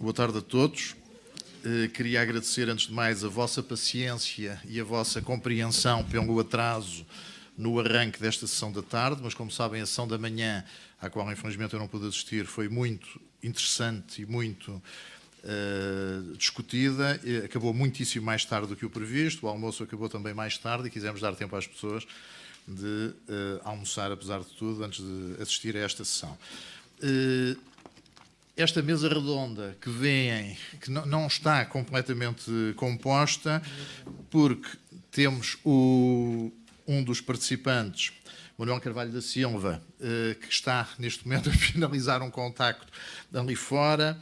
Boa tarde a todos. Queria agradecer, antes de mais, a vossa paciência e a vossa compreensão pelo atraso no arranque desta sessão da tarde, mas, como sabem, a sessão da manhã, à qual, infelizmente, eu não pude assistir, foi muito interessante e muito discutida. Acabou muitíssimo mais tarde do que o previsto, o almoço acabou também mais tarde e quisemos dar tempo às pessoas de almoçar, apesar de tudo, antes de assistir a esta sessão. Esta mesa redonda que veem, que não está completamente composta, porque temos um dos participantes, Manuel Carvalho da Silva, que está neste momento a finalizar um contacto ali fora.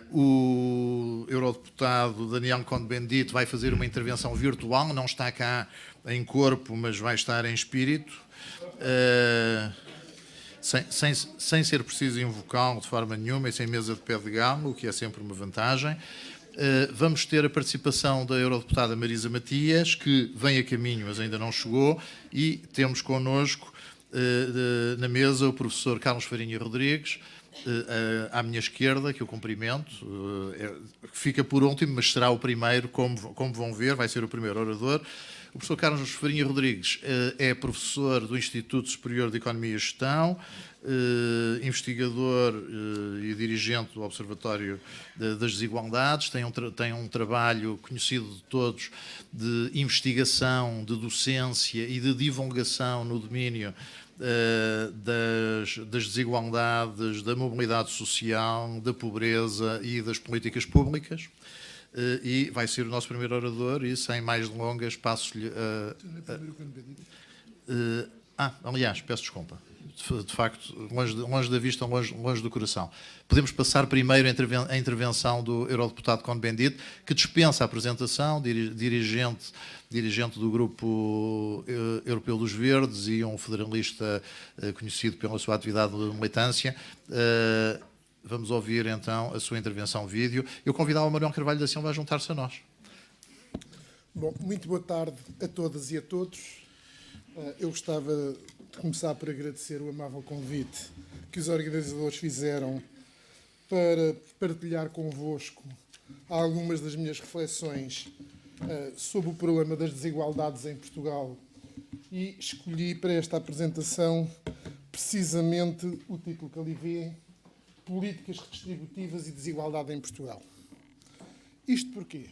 O eurodeputado Daniel Cohn-Bendit vai fazer uma intervenção virtual, não está cá em corpo, mas vai estar em espírito. Sem ser preciso invocá-lo de forma nenhuma e sem mesa de pé de galo, o que é sempre uma vantagem. Vamos ter a participação da eurodeputada Marisa Matias, que vem a caminho, mas ainda não chegou, e temos connosco na mesa o professor Carlos Farinha Rodrigues, à minha esquerda, que eu cumprimento, fica por último, mas será o primeiro, como vão ver, vai ser o primeiro orador. O professor Carlos Farinha Rodrigues é professor do Instituto Superior de Economia e Gestão, investigador e dirigente do Observatório das Desigualdades, tem um trabalho conhecido de todos de investigação, de docência e de divulgação no domínio das desigualdades, da mobilidade social, da pobreza e das políticas públicas. E vai ser o nosso primeiro orador e, sem mais delongas, passo-lhe aliás, peço desculpa. De facto, longe da vista, longe do coração. Podemos passar primeiro a intervenção do eurodeputado Cohn-Bendit, que dispensa a apresentação, dirigente do Grupo Europeu dos Verdes e um federalista conhecido pela sua atividade de militância. Vamos ouvir, então, a sua intervenção vídeo. Eu convidava o Manuel Carvalho da Silva a juntar-se a nós. Bom, muito boa tarde a todas e a todos. Eu gostava de começar por agradecer o amável convite que os organizadores fizeram para partilhar convosco algumas das minhas reflexões sobre o problema das desigualdades em Portugal. E escolhi para esta apresentação precisamente o título que ali vê: Políticas redistributivas e desigualdade em Portugal. Isto porquê?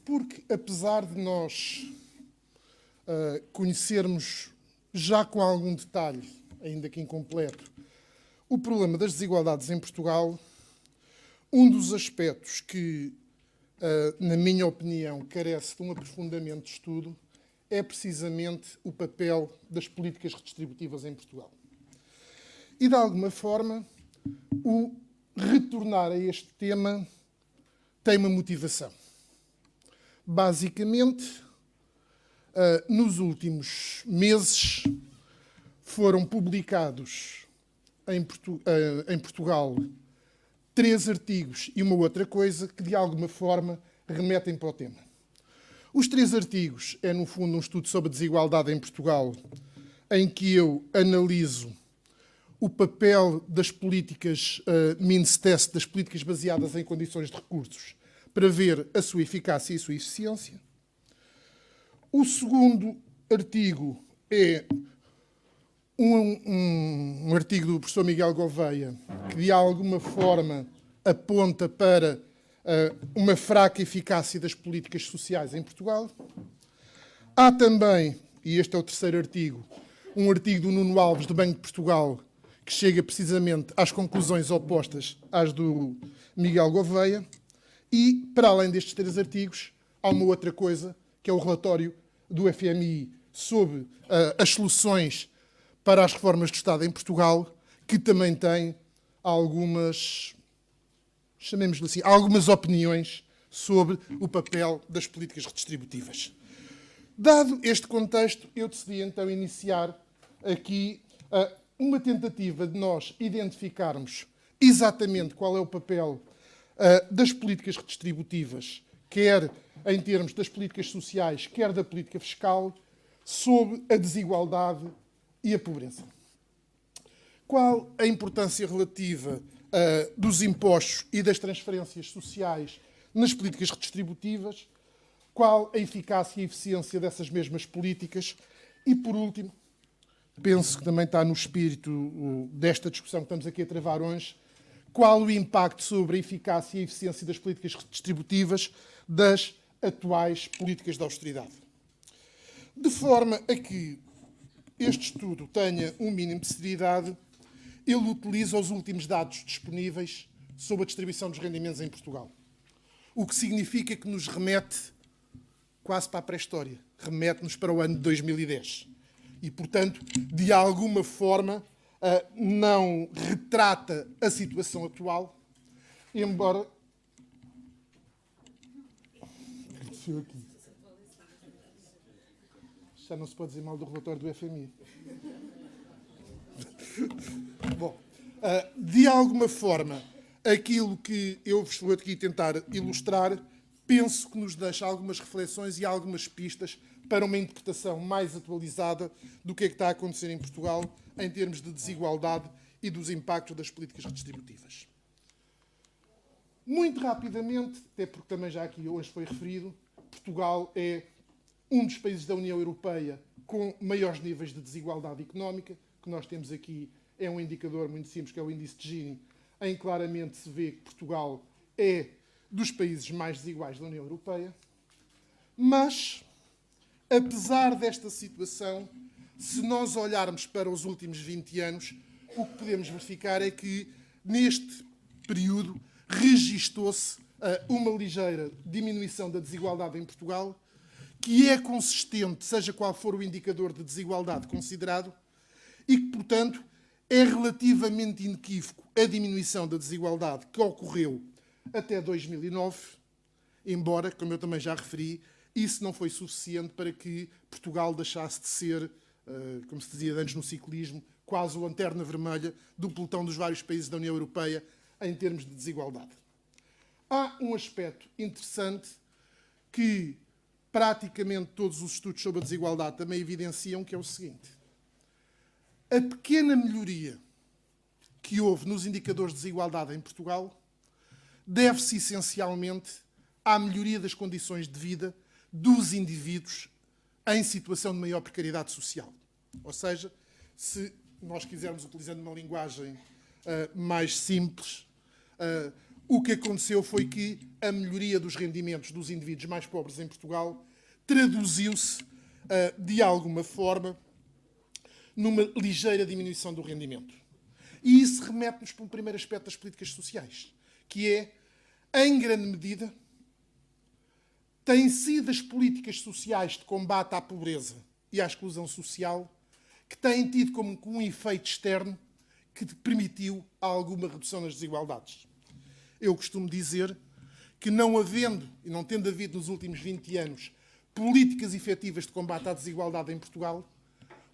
Porque, apesar de nós conhecermos já com algum detalhe, ainda que incompleto, o problema das desigualdades em Portugal, um dos aspectos que, na minha opinião, carece de um aprofundamento de estudo é precisamente o papel das políticas redistributivas em Portugal. E, de alguma forma, o retornar a este tema tem uma motivação. Basicamente, nos últimos meses foram publicados em Portugal 3 artigos e uma outra coisa que, de alguma forma, remetem para o tema. Os 3 artigos é, no fundo, um estudo sobre a desigualdade em Portugal, em que eu analiso o papel das políticas means test, das políticas baseadas em condições de recursos, para ver a sua eficácia e a sua eficiência. O segundo artigo é um artigo do professor Miguel Gouveia, que de alguma forma aponta para uma fraca eficácia das políticas sociais em Portugal. Há também, e este é o terceiro artigo, um artigo do Nuno Alves, do Banco de Portugal, que chega precisamente às conclusões opostas às do Miguel Gouveia. E, para além destes 3 artigos, há uma outra coisa, que é o relatório do FMI sobre as soluções para as reformas do Estado em Portugal, que também tem algumas, chamemos-lhe assim, algumas opiniões sobre o papel das políticas redistributivas. Dado este contexto, eu decidi então iniciar aqui uma tentativa de nós identificarmos exatamente qual é o papel das políticas redistributivas, quer em termos das políticas sociais, quer da política fiscal, sobre a desigualdade e a pobreza. Qual a importância relativa dos impostos e das transferências sociais nas políticas redistributivas, qual a eficácia e eficiência dessas mesmas políticas e, por último, penso que também está no espírito desta discussão que estamos aqui a travar hoje, qual o impacto sobre a eficácia e a eficiência das políticas redistributivas das atuais políticas de austeridade. De forma a que este estudo tenha um mínimo de seriedade, ele utiliza os últimos dados disponíveis sobre a distribuição dos rendimentos em Portugal. O que significa que nos remete quase para a pré-história, remete-nos para o ano de 2010. E, portanto, de alguma forma, não retrata a situação atual, embora... Já não se pode dizer mal do relatório do FMI. Bom, de alguma forma, aquilo que eu vos vou aqui tentar ilustrar, penso que nos deixa algumas reflexões e algumas pistas para uma interpretação mais atualizada do que é que está a acontecer em Portugal em termos de desigualdade e dos impactos das políticas redistributivas. Muito rapidamente, até porque também já aqui hoje foi referido, Portugal é um dos países da União Europeia com maiores níveis de desigualdade económica, que nós temos aqui é um indicador muito simples, que é o índice de Gini, em que claramente se vê que Portugal é dos países mais desiguais da União Europeia. Mas, apesar desta situação, se nós olharmos para os últimos 20 anos, o que podemos verificar é que, neste período, registou-se uma ligeira diminuição da desigualdade em Portugal, que é consistente, seja qual for o indicador de desigualdade considerado, e que, portanto, é relativamente inequívoco a diminuição da desigualdade que ocorreu até 2009, embora, como eu também já referi, isso não foi suficiente para que Portugal deixasse de ser, como se dizia antes no ciclismo, quase a lanterna vermelha do pelotão dos vários países da União Europeia em termos de desigualdade. Há um aspecto interessante que praticamente todos os estudos sobre a desigualdade também evidenciam, que é o seguinte. A pequena melhoria que houve nos indicadores de desigualdade em Portugal deve-se essencialmente à melhoria das condições de vida dos indivíduos em situação de maior precariedade social. Ou seja, se nós quisermos, utilizando uma linguagem mais simples, o que aconteceu foi que a melhoria dos rendimentos dos indivíduos mais pobres em Portugal traduziu-se, de alguma forma, numa ligeira diminuição do rendimento. E isso remete-nos para um primeiro aspecto das políticas sociais, que é, em grande medida, têm sido as políticas sociais de combate à pobreza e à exclusão social que têm tido como um efeito externo que permitiu alguma redução das desigualdades. Eu costumo dizer que, não havendo e não tendo havido nos últimos 20 anos políticas efetivas de combate à desigualdade em Portugal,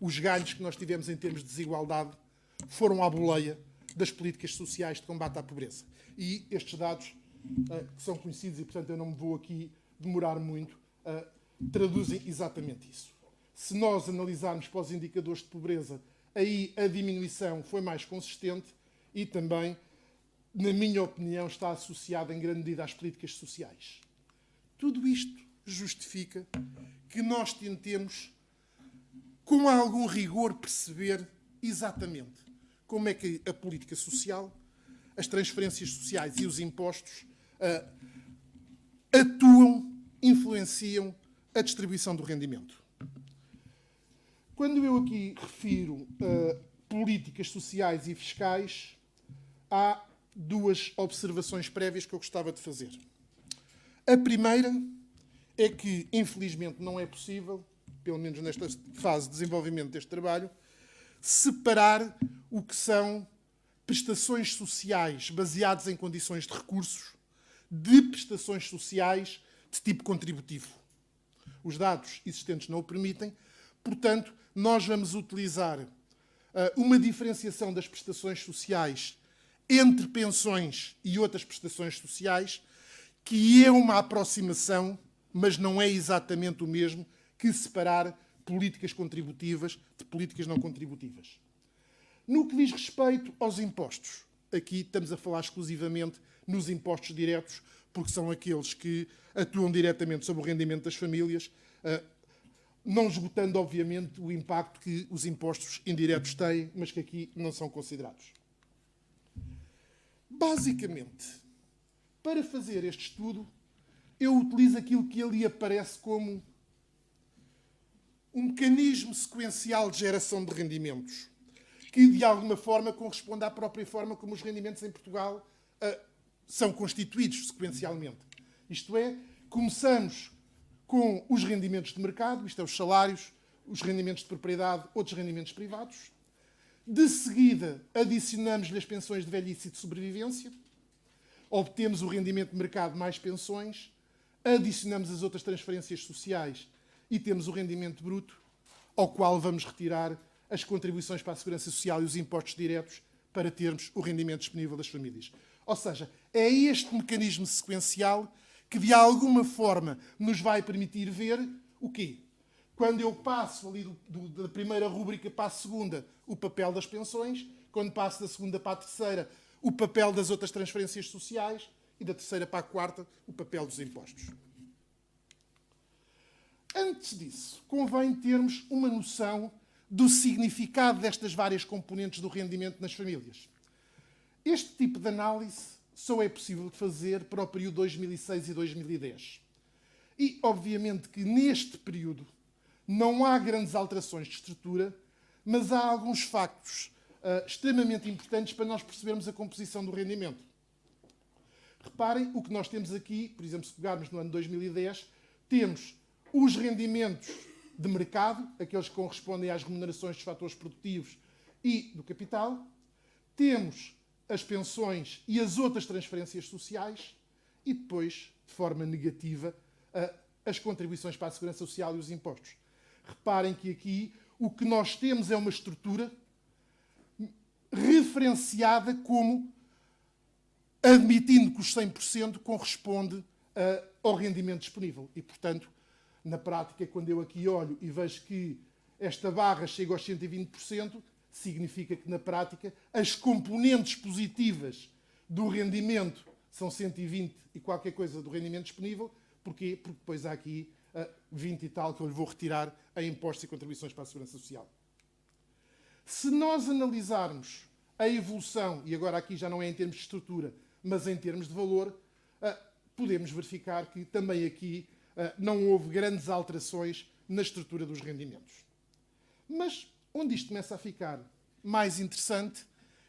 os ganhos que nós tivemos em termos de desigualdade foram à boleia das políticas sociais de combate à pobreza. E estes dados, que são conhecidos e, portanto, eu não me vou aqui demorar muito, traduzem exatamente isso. Se nós analisarmos para os indicadores de pobreza, aí a diminuição foi mais consistente e também, na minha opinião, está associada em grande medida às políticas sociais. Tudo isto justifica que nós tentemos, com algum rigor, perceber exatamente como é que a política social, as transferências sociais e os impostos atuam, influenciam a distribuição do rendimento. Quando eu aqui refiro políticas sociais e fiscais, há duas observações prévias que eu gostava de fazer. A primeira é que, infelizmente, não é possível, pelo menos nesta fase de desenvolvimento deste trabalho, separar o que são prestações sociais baseadas em condições de recursos de prestações sociais de tipo contributivo. Os dados existentes não o permitem, portanto, nós vamos utilizar uma diferenciação das prestações sociais entre pensões e outras prestações sociais, que é uma aproximação, mas não é exatamente o mesmo que separar políticas contributivas de políticas não contributivas. No que diz respeito aos impostos, aqui estamos a falar exclusivamente nos impostos diretos, porque são aqueles que atuam diretamente sobre o rendimento das famílias, não esgotando, obviamente, o impacto que os impostos indiretos têm, mas que aqui não são considerados. Basicamente, para fazer este estudo, eu utilizo aquilo que ali aparece como um mecanismo sequencial de geração de rendimentos, que de alguma forma corresponde à própria forma como os rendimentos em Portugal são constituídos sequencialmente. Isto é, começamos com os rendimentos de mercado, isto é, os salários, os rendimentos de propriedade, outros rendimentos privados. De seguida, adicionamos-lhe as pensões de velhice e de sobrevivência. Obtemos o rendimento de mercado mais pensões. Adicionamos as outras transferências sociais e temos o rendimento bruto, ao qual vamos retirar as contribuições para a Segurança Social e os impostos diretos para termos o rendimento disponível das famílias. Ou seja, é este mecanismo sequencial que, de alguma forma, nos vai permitir ver o quê? Quando eu passo ali da primeira rúbrica para a segunda, o papel das pensões. Quando passo da segunda para a terceira, o papel das outras transferências sociais. E da terceira para a quarta, o papel dos impostos. Antes disso, convém termos uma noção do significado destas várias componentes do rendimento nas famílias. Este tipo de análise só é possível de fazer para o período 2006 e 2010. E, obviamente, que neste período não há grandes alterações de estrutura, mas há alguns factos extremamente importantes para nós percebermos a composição do rendimento. Reparem o que nós temos aqui, por exemplo, se pegarmos no ano 2010, temos os rendimentos de mercado, aqueles que correspondem às remunerações dos fatores produtivos e do capital. Temos as pensões e as outras transferências sociais e depois, de forma negativa, as contribuições para a Segurança Social e os impostos. Reparem que aqui o que nós temos é uma estrutura referenciada como admitindo que os 100% corresponde ao rendimento disponível. E, portanto, na prática, quando eu aqui olho e vejo que esta barra chega aos 120%, significa que, na prática, as componentes positivas do rendimento são 120 e qualquer coisa do rendimento disponível. Porquê? Porque depois há aqui 20 e tal que eu lhe vou retirar a impostos e contribuições para a Segurança Social. Se nós analisarmos a evolução, e agora aqui já não é em termos de estrutura, mas em termos de valor, podemos verificar que também aqui não houve grandes alterações na estrutura dos rendimentos. Mas onde isto começa a ficar mais interessante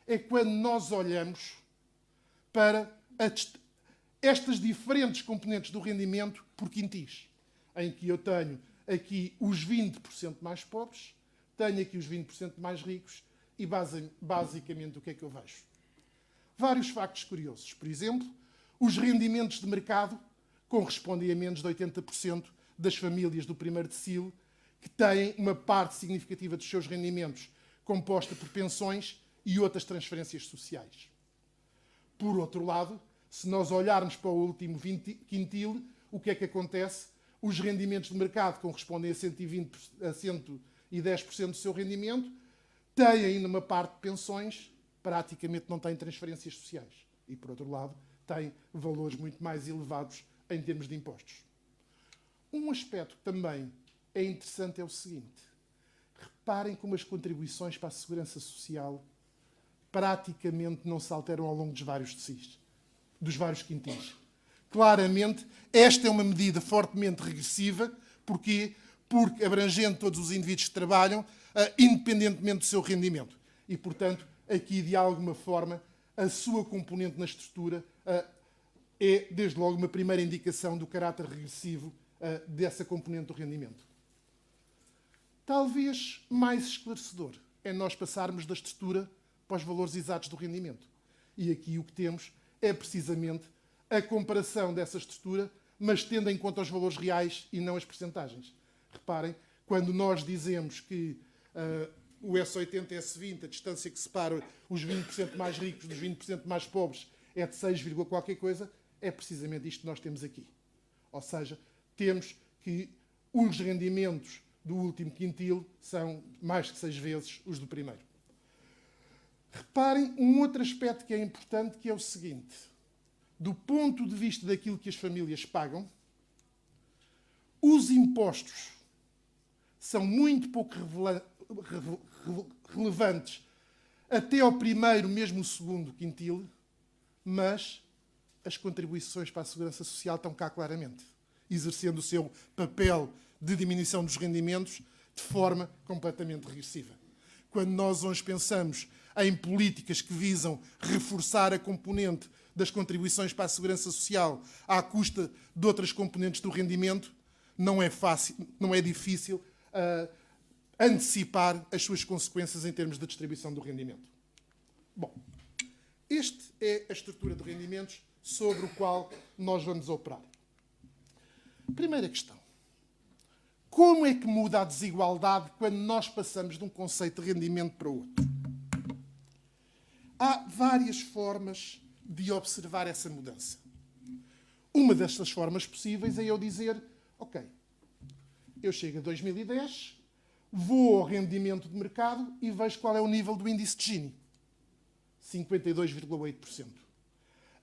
é quando nós olhamos para estas diferentes componentes do rendimento por quintis, em que eu tenho aqui os 20% mais pobres, tenho aqui os 20% mais ricos e basicamente o que é que eu vejo? Vários factos curiosos. Por exemplo, os rendimentos de mercado correspondem a menos de 80% das famílias do primeiro decile que têm uma parte significativa dos seus rendimentos composta por pensões e outras transferências sociais. Por outro lado, se nós olharmos para o último quintil, o que é que acontece? Os rendimentos de mercado correspondem a 110% do seu rendimento, têm ainda uma parte de pensões, praticamente não têm transferências sociais. E, por outro lado, têm valores muito mais elevados em termos de impostos. Um aspecto que também é interessante é o seguinte. Reparem como as contribuições para a Segurança Social praticamente não se alteram ao longo dos vários quintis. Claramente, esta é uma medida fortemente regressiva. Porquê? Porque abrangendo todos os indivíduos que trabalham, independentemente do seu rendimento. E, portanto, aqui, de alguma forma, a sua componente na estrutura é, desde logo, uma primeira indicação do caráter regressivo dessa componente do rendimento. Talvez mais esclarecedor é nós passarmos da estrutura para os valores exatos do rendimento. E aqui o que temos é precisamente a comparação dessa estrutura, mas tendo em conta os valores reais e não as percentagens. Reparem, quando nós dizemos que o S80 e S20, a distância que separa os 20% mais ricos dos 20% mais pobres é de 6, qualquer coisa, é precisamente isto que nós temos aqui. Ou seja, temos que os rendimentos do último quintil são mais que 6 vezes os do primeiro. Reparem um outro aspecto que é importante, que é o seguinte. Do ponto de vista daquilo que as famílias pagam, os impostos são muito pouco relevantes até ao primeiro, mesmo o segundo quintile, mas as contribuições para a Segurança Social estão cá claramente, exercendo o seu papel de diminuição dos rendimentos de forma completamente regressiva. Quando nós hoje pensamos em políticas que visam reforçar a componente das contribuições para a Segurança Social à custa de outras componentes do rendimento, não é fácil, não é difícil antecipar as suas consequências em termos de distribuição do rendimento. Bom, esta é a estrutura de rendimentos sobre o qual nós vamos operar. Primeira questão. Como é que muda a desigualdade quando nós passamos de um conceito de rendimento para outro? Há várias formas de observar essa mudança. Uma destas formas possíveis é eu dizer, ok, eu chego a 2010, vou ao rendimento de mercado e vejo qual é o nível do índice de Gini. 52,8%.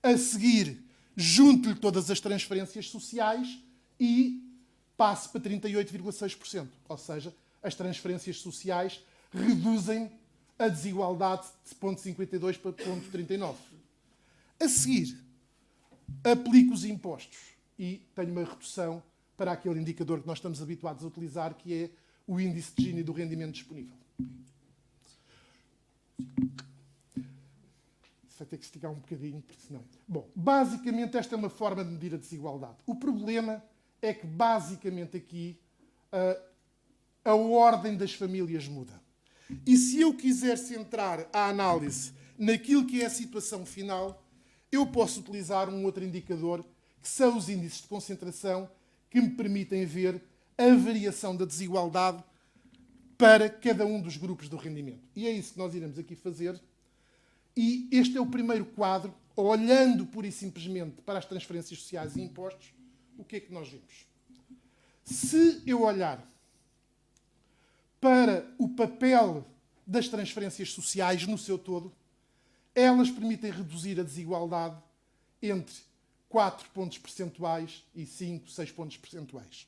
A seguir, junto-lhe todas as transferências sociais e passo para 38,6%. Ou seja, as transferências sociais reduzem a desigualdade de 0,52 para 0,39. A seguir, aplico os impostos e tenho uma redução para aquele indicador que nós estamos habituados a utilizar, que é o índice de Gini do rendimento disponível. Vai ter que esticar um bocadinho, porque senão... Bom, basicamente esta é uma forma de medir a desigualdade. O problema é que, basicamente, aqui a ordem das famílias muda. E se eu quiser centrar a análise naquilo que é a situação final, eu posso utilizar um outro indicador, que são os índices de concentração, que me permitem ver a variação da desigualdade para cada um dos grupos do rendimento. E é isso que nós iremos aqui fazer. E este é o primeiro quadro, olhando pura e simplesmente para as transferências sociais e impostos, o que é que nós vemos? Se eu olhar para o papel das transferências sociais no seu todo, elas permitem reduzir a desigualdade entre 4 pontos percentuais e 5, 6 pontos percentuais.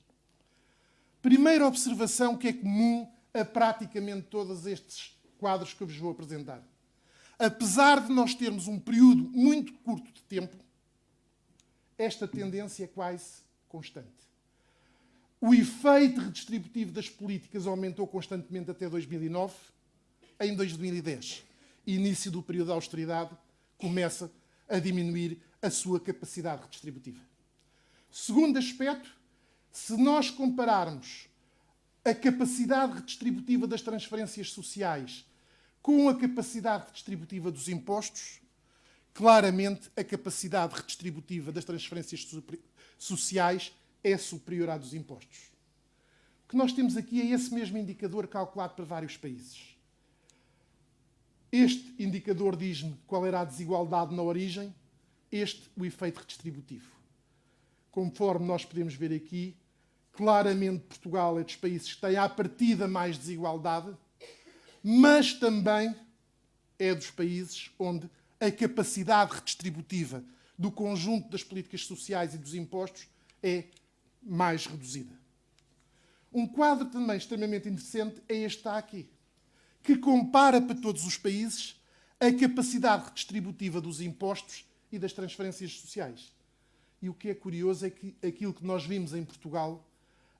Primeira observação que é comum a praticamente todos estes quadros que eu vos vou apresentar. Apesar de nós termos um período muito curto de tempo, esta tendência é quase constante. O efeito redistributivo das políticas aumentou constantemente até 2009. Em 2010, início do período de austeridade, começa a diminuir a sua capacidade redistributiva. Segundo aspecto, se nós compararmos a capacidade redistributiva das transferências sociais com a capacidade redistributiva dos impostos, claramente a capacidade redistributiva das transferências sociais é superior à dos impostos. O que nós temos aqui é esse mesmo indicador calculado para vários países. Este indicador diz-me qual era a desigualdade na origem, este o efeito redistributivo. Conforme nós podemos ver aqui, claramente Portugal é dos países que têm à partida mais desigualdade, mas também é dos países onde a capacidade redistributiva do conjunto das políticas sociais e dos impostos é mais reduzida. Um quadro também extremamente interessante é este que está aqui, que compara para todos os países a capacidade redistributiva dos impostos e das transferências sociais. E o que é curioso é que aquilo que nós vimos em Portugal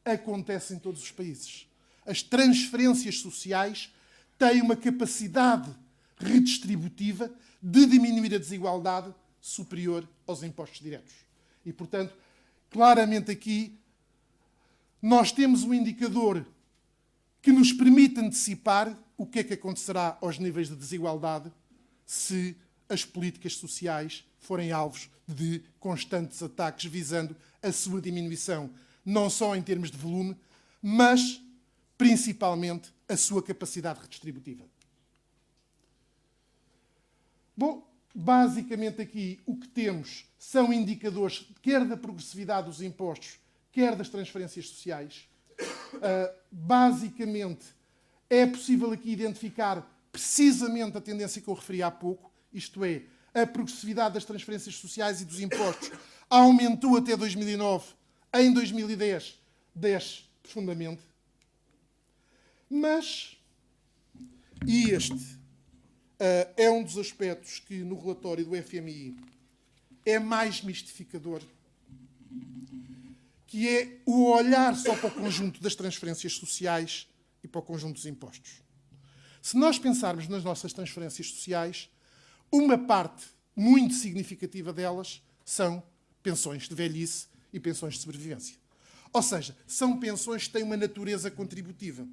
acontece em todos os países. As transferências sociais têm uma capacidade redistributiva de diminuir a desigualdade superior aos impostos diretos. E, portanto, claramente aqui nós temos um indicador que nos permite antecipar o que é que acontecerá aos níveis de desigualdade se as políticas sociais forem alvos de constantes ataques visando a sua diminuição, não só em termos de volume, mas principalmente a sua capacidade redistributiva. Bom, basicamente aqui o que temos são indicadores quer da progressividade dos impostos, quer das transferências sociais. Basicamente, é possível aqui identificar precisamente a tendência que eu referi há pouco, isto é, a progressividade das transferências sociais e dos impostos aumentou até 2009, em 2010 desce profundamente. Mas, e este é um dos aspectos que no relatório do FMI é mais mistificador, que é o olhar só para o conjunto das transferências sociais e para o conjunto dos impostos. Se nós pensarmos nas nossas transferências sociais, uma parte muito significativa delas são pensões de velhice e pensões de sobrevivência. Ou seja, são pensões que têm uma natureza contributiva.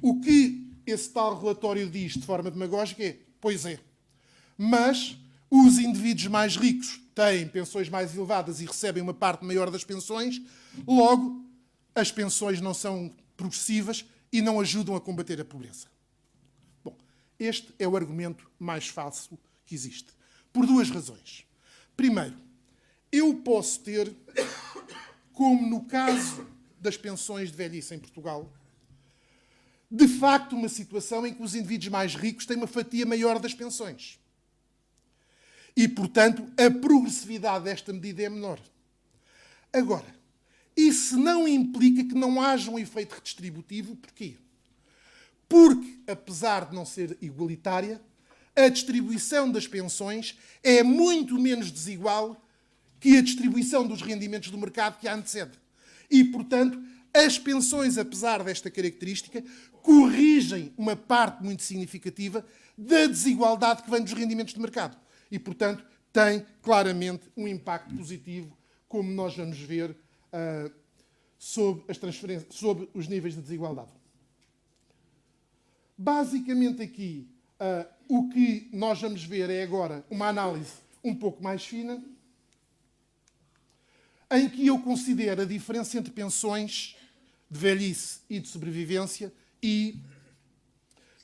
O que esse tal relatório diz de forma demagógica é, pois é, mas os indivíduos mais ricos têm pensões mais elevadas e recebem uma parte maior das pensões, logo, as pensões não são progressivas e não ajudam a combater a pobreza. Bom, este é o argumento mais falso que existe. Por duas razões. Primeiro, eu posso ter, como no caso das pensões de velhice em Portugal, de facto uma situação em que os indivíduos mais ricos têm uma fatia maior das pensões. E, portanto, a progressividade desta medida é menor. Agora, isso não implica que não haja um efeito redistributivo. Porquê? Porque, apesar de não ser igualitária, a distribuição das pensões é muito menos desigual que a distribuição dos rendimentos do mercado que a antecede. E, portanto, as pensões, apesar desta característica, corrigem uma parte muito significativa da desigualdade que vem dos rendimentos do mercado. E, portanto, tem claramente um impacto positivo, como nós vamos ver sobre as transferências, sobre os níveis de desigualdade. Basicamente aqui, o que nós vamos ver é agora uma análise um pouco mais fina, em que eu considero a diferença entre pensões de velhice e de sobrevivência e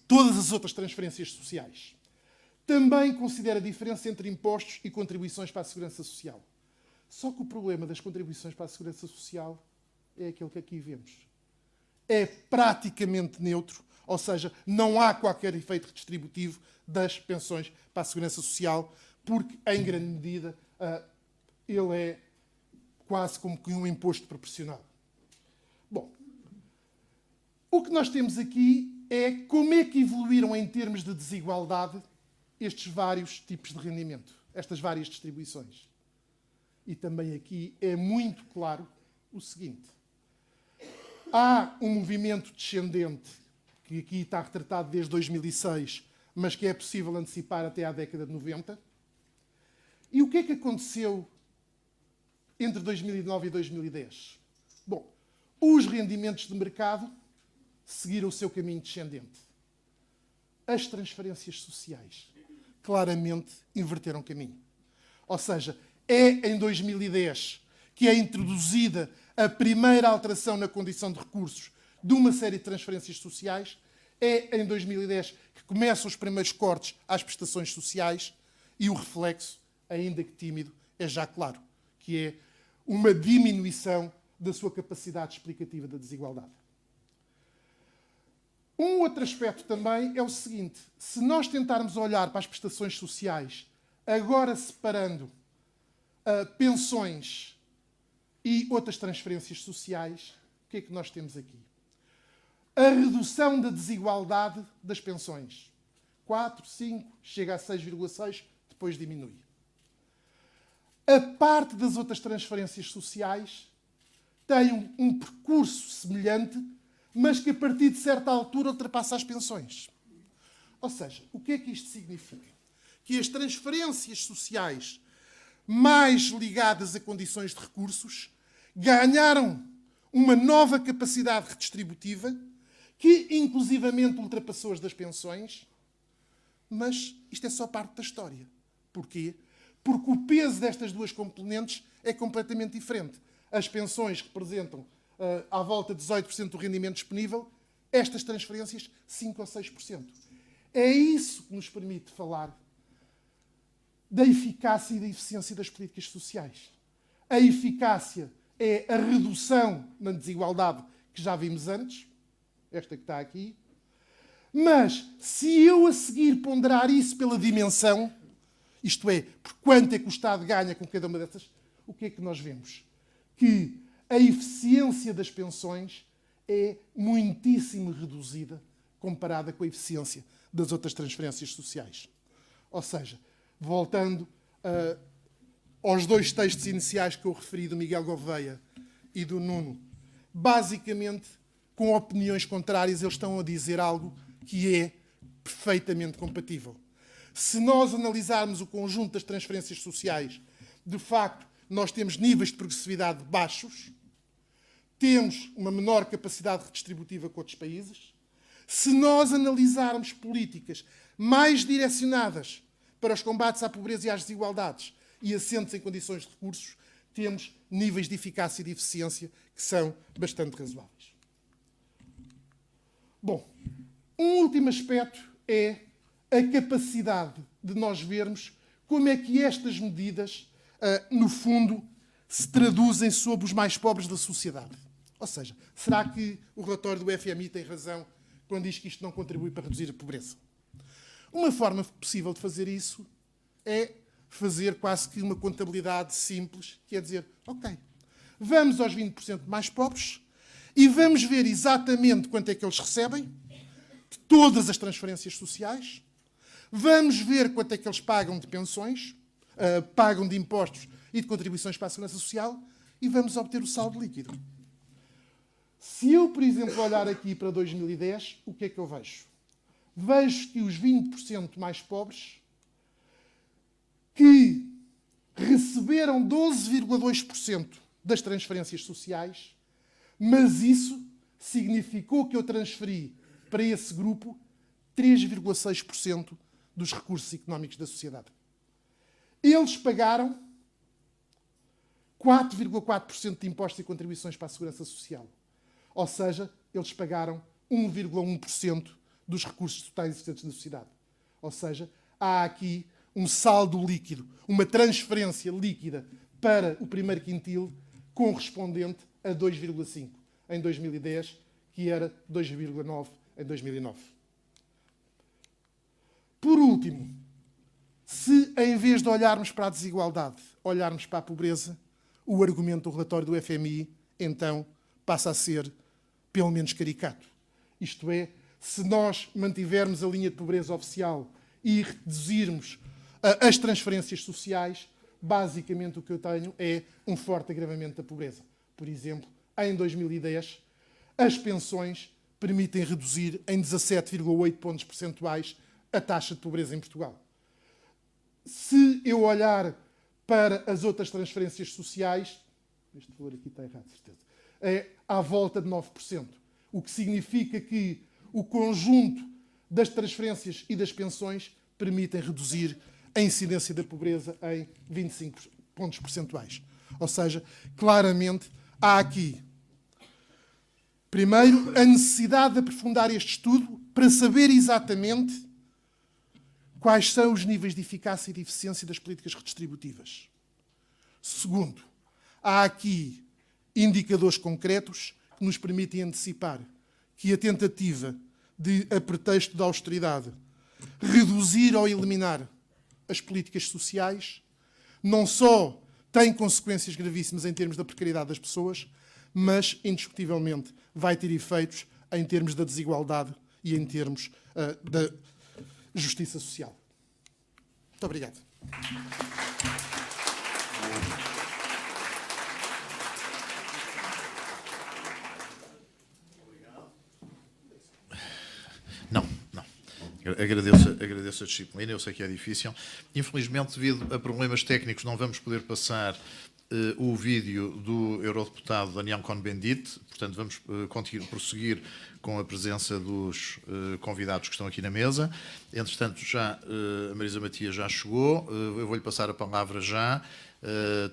todas as outras transferências sociais. Também considero a diferença entre impostos e contribuições para a segurança social. Só que o problema das contribuições para a segurança social é aquele que aqui vemos. É praticamente neutro, ou seja, não há qualquer efeito redistributivo das pensões para a segurança social, porque, em grande medida, ele é quase como que um imposto proporcional. Bom, o que nós temos aqui é como é que evoluíram em termos de desigualdade estes vários tipos de rendimento, estas várias distribuições. E também aqui é muito claro o seguinte. Há um movimento descendente, que aqui está retratado desde 2006, mas que é possível antecipar até à década de 90. E o que é que aconteceu entre 2009 e 2010? Bom, os rendimentos de mercado seguiram o seu caminho descendente. As transferências sociais claramente inverteram caminho. Ou seja, é em 2010 que é introduzida a primeira alteração na condição de recursos de uma série de transferências sociais, é em 2010 que começam os primeiros cortes às prestações sociais e o reflexo, ainda que tímido, é já claro, que é uma diminuição da sua capacidade explicativa da desigualdade. Um outro aspecto também é o seguinte: se nós tentarmos olhar para as prestações sociais, agora separando pensões e outras transferências sociais, o que é que nós temos aqui? A redução da desigualdade das pensões. 4, 5, chega a 6,6, depois diminui. A parte das outras transferências sociais tem um percurso semelhante, mas que a partir de certa altura ultrapassa as pensões. Ou seja, o que é que isto significa? Que as transferências sociais mais ligadas a condições de recursos ganharam uma nova capacidade redistributiva que inclusivamente ultrapassou as das pensões, mas isto é só parte da história. Porquê? Porque o peso destas duas componentes é completamente diferente. As pensões representam à volta de 18% do rendimento disponível, estas transferências 5 ou 6%. É isso que nos permite falar da eficácia e da eficiência das políticas sociais. A eficácia é a redução na desigualdade que já vimos antes, esta que está aqui, Mas, se eu a seguir ponderar isso pela dimensão, isto é, por quanto é que o Estado ganha com cada uma dessas, o que é que nós vemos? Que a eficiência das pensões é muitíssimo reduzida comparada com a eficiência das outras transferências sociais. Ou seja, voltando aos dois textos iniciais que eu referi, do Miguel Gouveia e do Nuno, basicamente, com opiniões contrárias, eles estão a dizer algo que é perfeitamente compatível. Se nós analisarmos o conjunto das transferências sociais, de facto, nós temos níveis de progressividade baixos, temos uma menor capacidade redistributiva que outros países. Se nós analisarmos políticas mais direcionadas para os combates à pobreza e às desigualdades e assentes em condições de recursos, temos níveis de eficácia e de eficiência que são bastante razoáveis. Bom, um último aspecto é a capacidade de nós vermos como é que estas medidas, no fundo, se traduzem sobre os mais pobres da sociedade. Ou seja, será que o relatório do FMI tem razão quando diz que isto não contribui para reduzir a pobreza? Uma forma possível de fazer isso é fazer quase que uma contabilidade simples, que é dizer, ok, vamos aos 20% mais pobres e vamos ver exatamente quanto é que eles recebem de todas as transferências sociais, vamos ver quanto é que eles pagam de pensões, pagam de impostos e de contribuições para a segurança social e vamos obter o saldo líquido. Se eu, por exemplo, olhar aqui para 2010, o que é que eu vejo? Vejo que os 20% mais pobres, que receberam 12,2% das transferências sociais, mas isso significou que eu transferi para esse grupo 3,6% dos recursos económicos da sociedade. Eles pagaram 4,4% de impostos e contribuições para a segurança social. Ou seja, eles pagaram 1,1% dos recursos totais existentes na sociedade. Ou seja, há aqui um saldo líquido, uma transferência líquida para o primeiro quintil correspondente a 2,5 em 2010, que era 2,9 em 2009. Por último, se em vez de olharmos para a desigualdade, olharmos para a pobreza, o argumento do relatório do FMI, então, passa a ser pelo menos caricato. Isto é, se nós mantivermos a linha de pobreza oficial e reduzirmos as transferências sociais, basicamente o que eu tenho é um forte agravamento da pobreza. Por exemplo, em 2010, as pensões permitem reduzir em 17,8 pontos percentuais a taxa de pobreza em Portugal. Se eu olhar para as outras transferências sociais, este valor aqui está errado, certeza, é à volta de 9%, o que significa que o conjunto das transferências e das pensões permitem reduzir a incidência da pobreza em 25 pontos percentuais. Ou seja, claramente há aqui, primeiro, a necessidade de aprofundar este estudo para saber exatamente quais são os níveis de eficácia e de eficiência das políticas redistributivas. Segundo, há aqui indicadores concretos que nos permitem antecipar que a tentativa de, a pretexto da austeridade, reduzir ou eliminar as políticas sociais não só tem consequências gravíssimas em termos da precariedade das pessoas, mas, indiscutivelmente, vai ter efeitos em termos da desigualdade e em termos da justiça social. Muito obrigado. Não. Agradeço a disciplina, eu sei que é difícil. Infelizmente, devido a problemas técnicos, não vamos poder passar o vídeo do eurodeputado Daniel Cohn-Bendit, portanto vamos prosseguir com a presença dos convidados que estão aqui na mesa. Entretanto, já a Marisa Matias já chegou, eu vou-lhe passar a palavra já.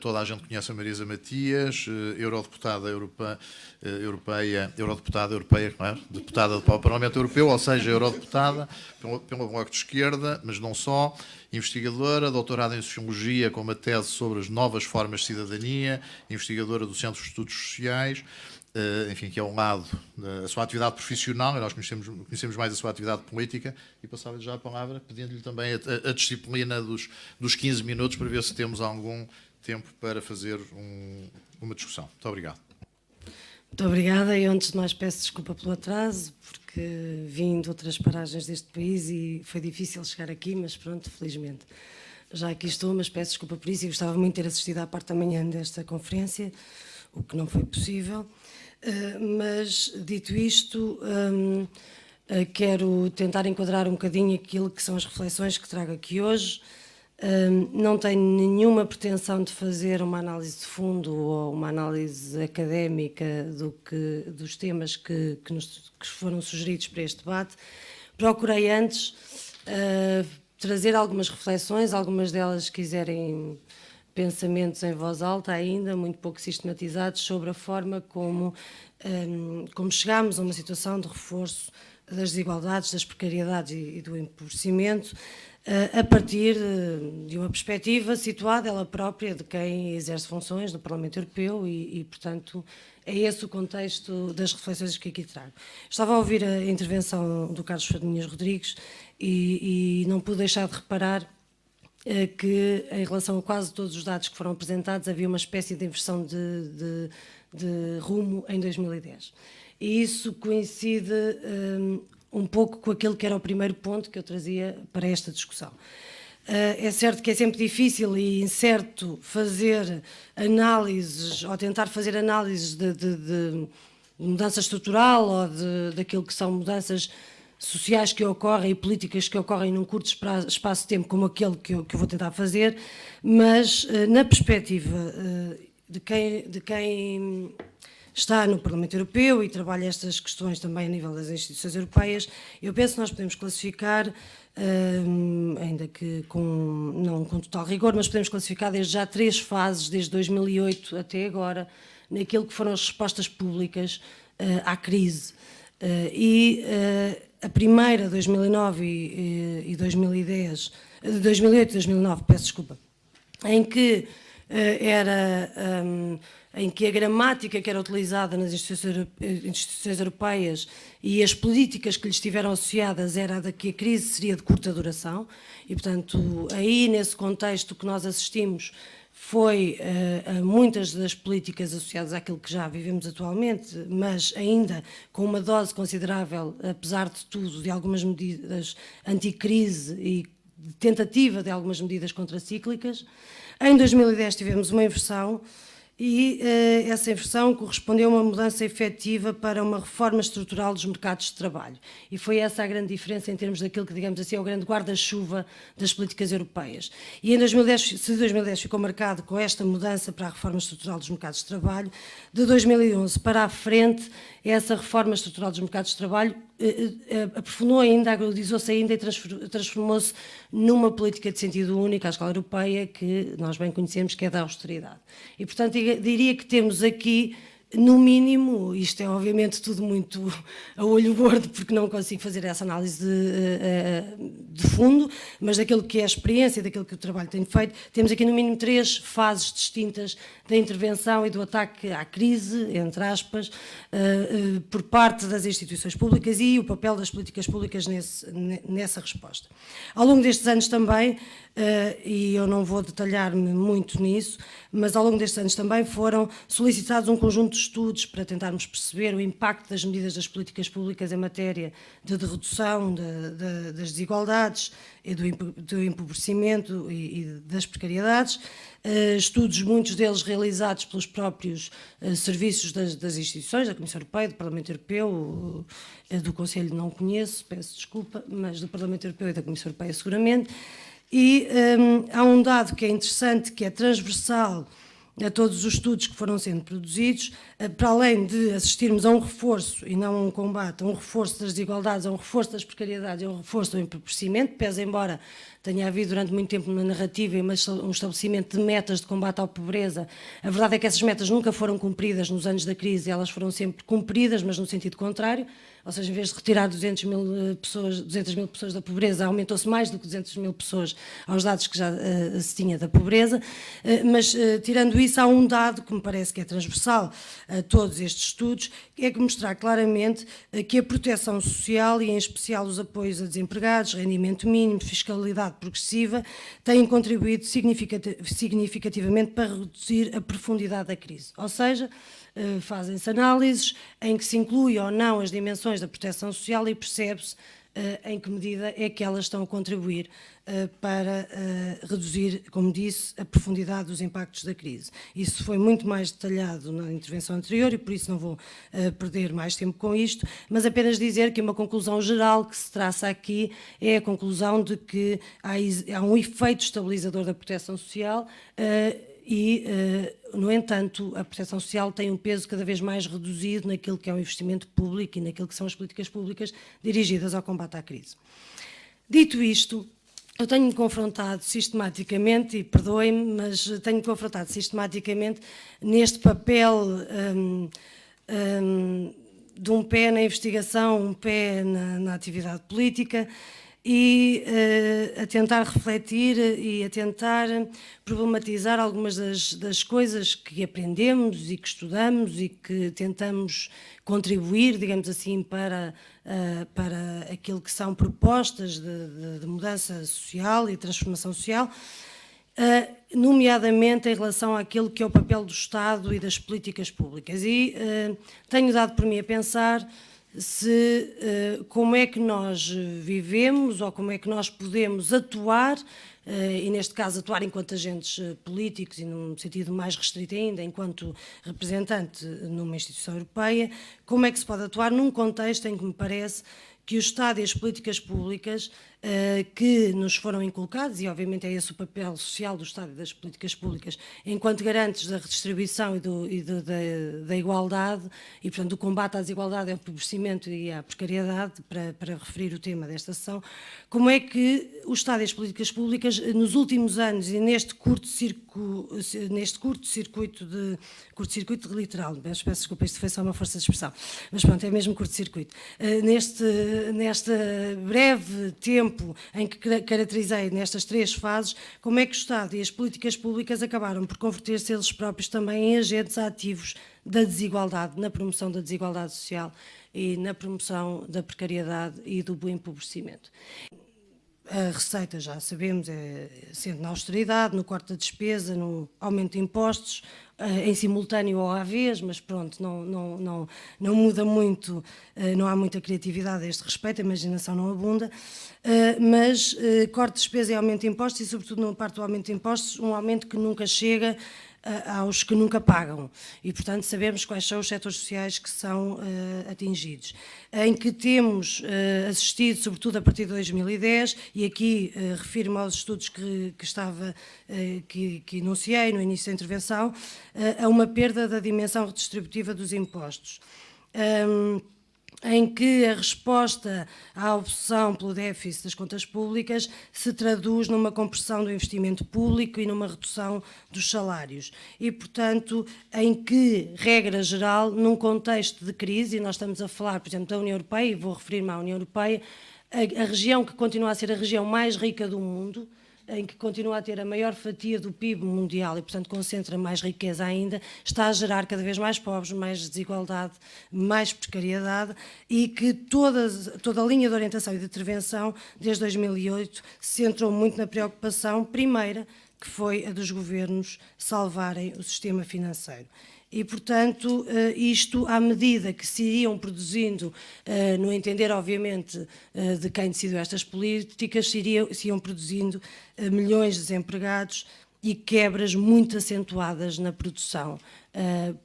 Toda a gente conhece a Marisa Matias, eurodeputada europeia, claro, deputada para o Parlamento Europeu, ou seja, eurodeputada pelo Bloco de Esquerda, mas não só, investigadora, doutorada em Sociologia com uma tese sobre as novas formas de cidadania, investigadora do Centro de Estudos Sociais, enfim, que é um lado da sua atividade profissional, e nós conhecemos mais a sua atividade política, e passava-lhe já a palavra, pedindo-lhe também a disciplina dos 15 minutos, para ver se temos algum tempo para fazer uma discussão. Muito obrigado. Muito obrigada, e antes de mais peço desculpa pelo atraso, porque vim de outras paragens deste país e foi difícil chegar aqui, mas pronto, felizmente já aqui estou, mas peço desculpa por isso e gostava muito de ter assistido à parte da manhã desta conferência, o que não foi possível. Mas, dito isto, quero tentar enquadrar um bocadinho aquilo que são as reflexões que trago aqui hoje. Não tenho nenhuma pretensão de fazer uma análise de fundo ou uma análise académica dos temas que foram sugeridos para este debate. Procurei antes trazer algumas reflexões, algumas delas quiserem pensamentos em voz alta ainda, muito pouco sistematizados, sobre a forma como chegámos a uma situação de reforço das desigualdades, das precariedades e do empobrecimento, a partir de uma perspectiva situada ela própria de quem exerce funções no Parlamento Europeu e, portanto, é esse o contexto das reflexões que aqui trago. Estava a ouvir a intervenção do Carlos Fadinhas Rodrigues e não pude deixar de reparar que, em relação a quase todos os dados que foram apresentados, havia uma espécie de inversão de rumo em 2010. E isso coincide um pouco com aquilo que era o primeiro ponto que eu trazia para esta discussão. É certo que é sempre difícil e incerto fazer análises, ou tentar fazer análises de mudança estrutural ou daquilo que são mudanças sociais que ocorrem e políticas que ocorrem num curto espaço de tempo, como aquele que eu vou tentar fazer, mas na perspectiva de quem está no Parlamento Europeu e trabalha estas questões também a nível das instituições europeias, eu penso que nós podemos classificar, ainda que não com total rigor, mas podemos classificar desde já 3 fases, desde 2008 até agora, naquilo que foram as respostas públicas à crise. A primeira, 2009 e 2010, 2008 e 2009, peço desculpa, em que em que a gramática que era utilizada nas instituições europeias e as políticas que lhes estiveram associadas era de que a crise seria de curta duração e, portanto, aí nesse contexto o que nós assistimos foi a muitas das políticas associadas àquilo que já vivemos atualmente, mas ainda com uma dose considerável, apesar de tudo, de algumas medidas anticrise e tentativa de algumas medidas contracíclicas. Em 2010 tivemos uma inversão e essa inversão correspondeu a uma mudança efetiva para uma reforma estrutural dos mercados de trabalho. E foi essa a grande diferença em termos daquilo que, digamos assim, é o grande guarda-chuva das políticas europeias. E em 2010, se 2010 ficou marcado com esta mudança para a reforma estrutural dos mercados de trabalho, de 2011 para a frente, essa reforma estrutural dos mercados de trabalho aprofundou ainda, agudizou-se ainda e transformou-se numa política de sentido único à escala europeia que nós bem conhecemos, que é da austeridade. E, portanto, diria que temos aqui, no mínimo, isto é obviamente tudo muito a olho gordo, porque não consigo fazer essa análise de fundo, mas daquilo que é a experiência, daquilo que o trabalho tem feito, temos aqui no mínimo 3 fases distintas da intervenção e do ataque à crise, entre aspas, por parte das instituições públicas e o papel das políticas públicas nessa resposta. Ao longo destes anos também, e eu não vou detalhar-me muito nisso, mas ao longo destes anos também foram solicitados um conjunto de estudos para tentarmos perceber o impacto das medidas das políticas públicas em matéria de redução das desigualdades e do empobrecimento e das precariedades, estudos, muitos deles realizados pelos próprios serviços das instituições, da Comissão Europeia, do Parlamento Europeu, do Conselho não conheço, peço desculpa, mas do Parlamento Europeu e da Comissão Europeia seguramente. E há um dado que é interessante, que é transversal a todos os estudos que foram sendo produzidos, para além de assistirmos a um reforço e não a um combate, a um reforço das desigualdades, a um reforço das precariedades, a um reforço do empobrecimento, pese embora tenha havido durante muito tempo uma narrativa e um estabelecimento de metas de combate à pobreza, a verdade é que essas metas nunca foram cumpridas nos anos da crise, elas foram sempre cumpridas, mas no sentido contrário, ou seja, em vez de retirar 200 mil pessoas da pobreza, aumentou-se mais do que 200 mil pessoas aos dados que já se tinha da pobreza, mas tirando isso, há um dado que me parece que é transversal a todos estes estudos, que é que mostrar claramente que a proteção social, e em especial os apoios a desempregados, rendimento mínimo, fiscalidade progressiva, têm contribuído significativamente para reduzir a profundidade da crise. Ou seja, fazem-se análises em que se inclui ou não as dimensões da proteção social e percebe-se em que medida é que elas estão a contribuir para reduzir, como disse, a profundidade dos impactos da crise. Isso foi muito mais detalhado na intervenção anterior e por isso não vou perder mais tempo com isto, mas apenas dizer que uma conclusão geral que se traça aqui é a conclusão de que há um efeito estabilizador da proteção social e, no entanto, a proteção social tem um peso cada vez mais reduzido naquilo que é o investimento público e naquilo que são as políticas públicas dirigidas ao combate à crise. Dito isto, eu tenho-me confrontado sistematicamente, e perdoem-me, mas tenho-me confrontado sistematicamente neste papel de um pé na investigação, um pé na atividade política, e a tentar refletir e a tentar problematizar algumas das coisas que aprendemos e que estudamos e que tentamos contribuir, digamos assim, para aquilo que são propostas de mudança social e transformação social, nomeadamente em relação àquilo que é o papel do Estado e das políticas públicas. E tenho dado por mim a pensar como é que nós vivemos ou como é que nós podemos atuar, e neste caso atuar enquanto agentes políticos e num sentido mais restrito ainda, enquanto representante numa instituição europeia, como é que se pode atuar num contexto em que me parece que o Estado e as políticas públicas que nos foram inculcados, e obviamente é esse o papel social do Estado e das políticas públicas, enquanto garantes da redistribuição da igualdade, e portanto do combate à desigualdade, ao empobrecimento e à precariedade, para referir o tema desta sessão, como é que o Estado e as políticas públicas, nos últimos anos e neste curto-circuito literal, peço desculpa, isto foi só uma força de expressão, mas pronto, é mesmo curto-circuito, neste breve tempo em que caracterizei nestas 3 fases, como é que o Estado e as políticas públicas acabaram por converter-se eles próprios também em agentes ativos da desigualdade, na promoção da desigualdade social e na promoção da precariedade e do empobrecimento. A receita, já sabemos, é sendo na austeridade, no corte da despesa, no aumento de impostos, em simultâneo ou à vez, mas pronto, não muda muito, não há muita criatividade a este respeito, a imaginação não abunda, mas corte de despesa e aumento de impostos, e sobretudo na parte do aumento de impostos, um aumento que nunca chega aos que nunca pagam, e portanto sabemos quais são os setores sociais que são atingidos, em que temos assistido, sobretudo a partir de 2010, e aqui refiro-me aos estudos que enunciei no início da intervenção, a uma perda da dimensão redistributiva dos impostos, em que a resposta à obsessão pelo déficit das contas públicas se traduz numa compressão do investimento público e numa redução dos salários. E, portanto, em que, regra geral, num contexto de crise, e nós estamos a falar, por exemplo, da União Europeia, e vou referir-me à União Europeia, a região que continua a ser a região mais rica do mundo, em que continua a ter a maior fatia do PIB mundial e, portanto, concentra mais riqueza ainda, está a gerar cada vez mais pobres, mais desigualdade, mais precariedade, e que toda a linha de orientação e de intervenção, desde 2008, se centrou muito na preocupação primeira, que foi a dos governos salvarem o sistema financeiro. E, portanto, isto, à medida que se iriam produzindo, no entender, obviamente, de quem decidiu estas políticas, se iam produzindo milhões de desempregados e quebras muito acentuadas na produção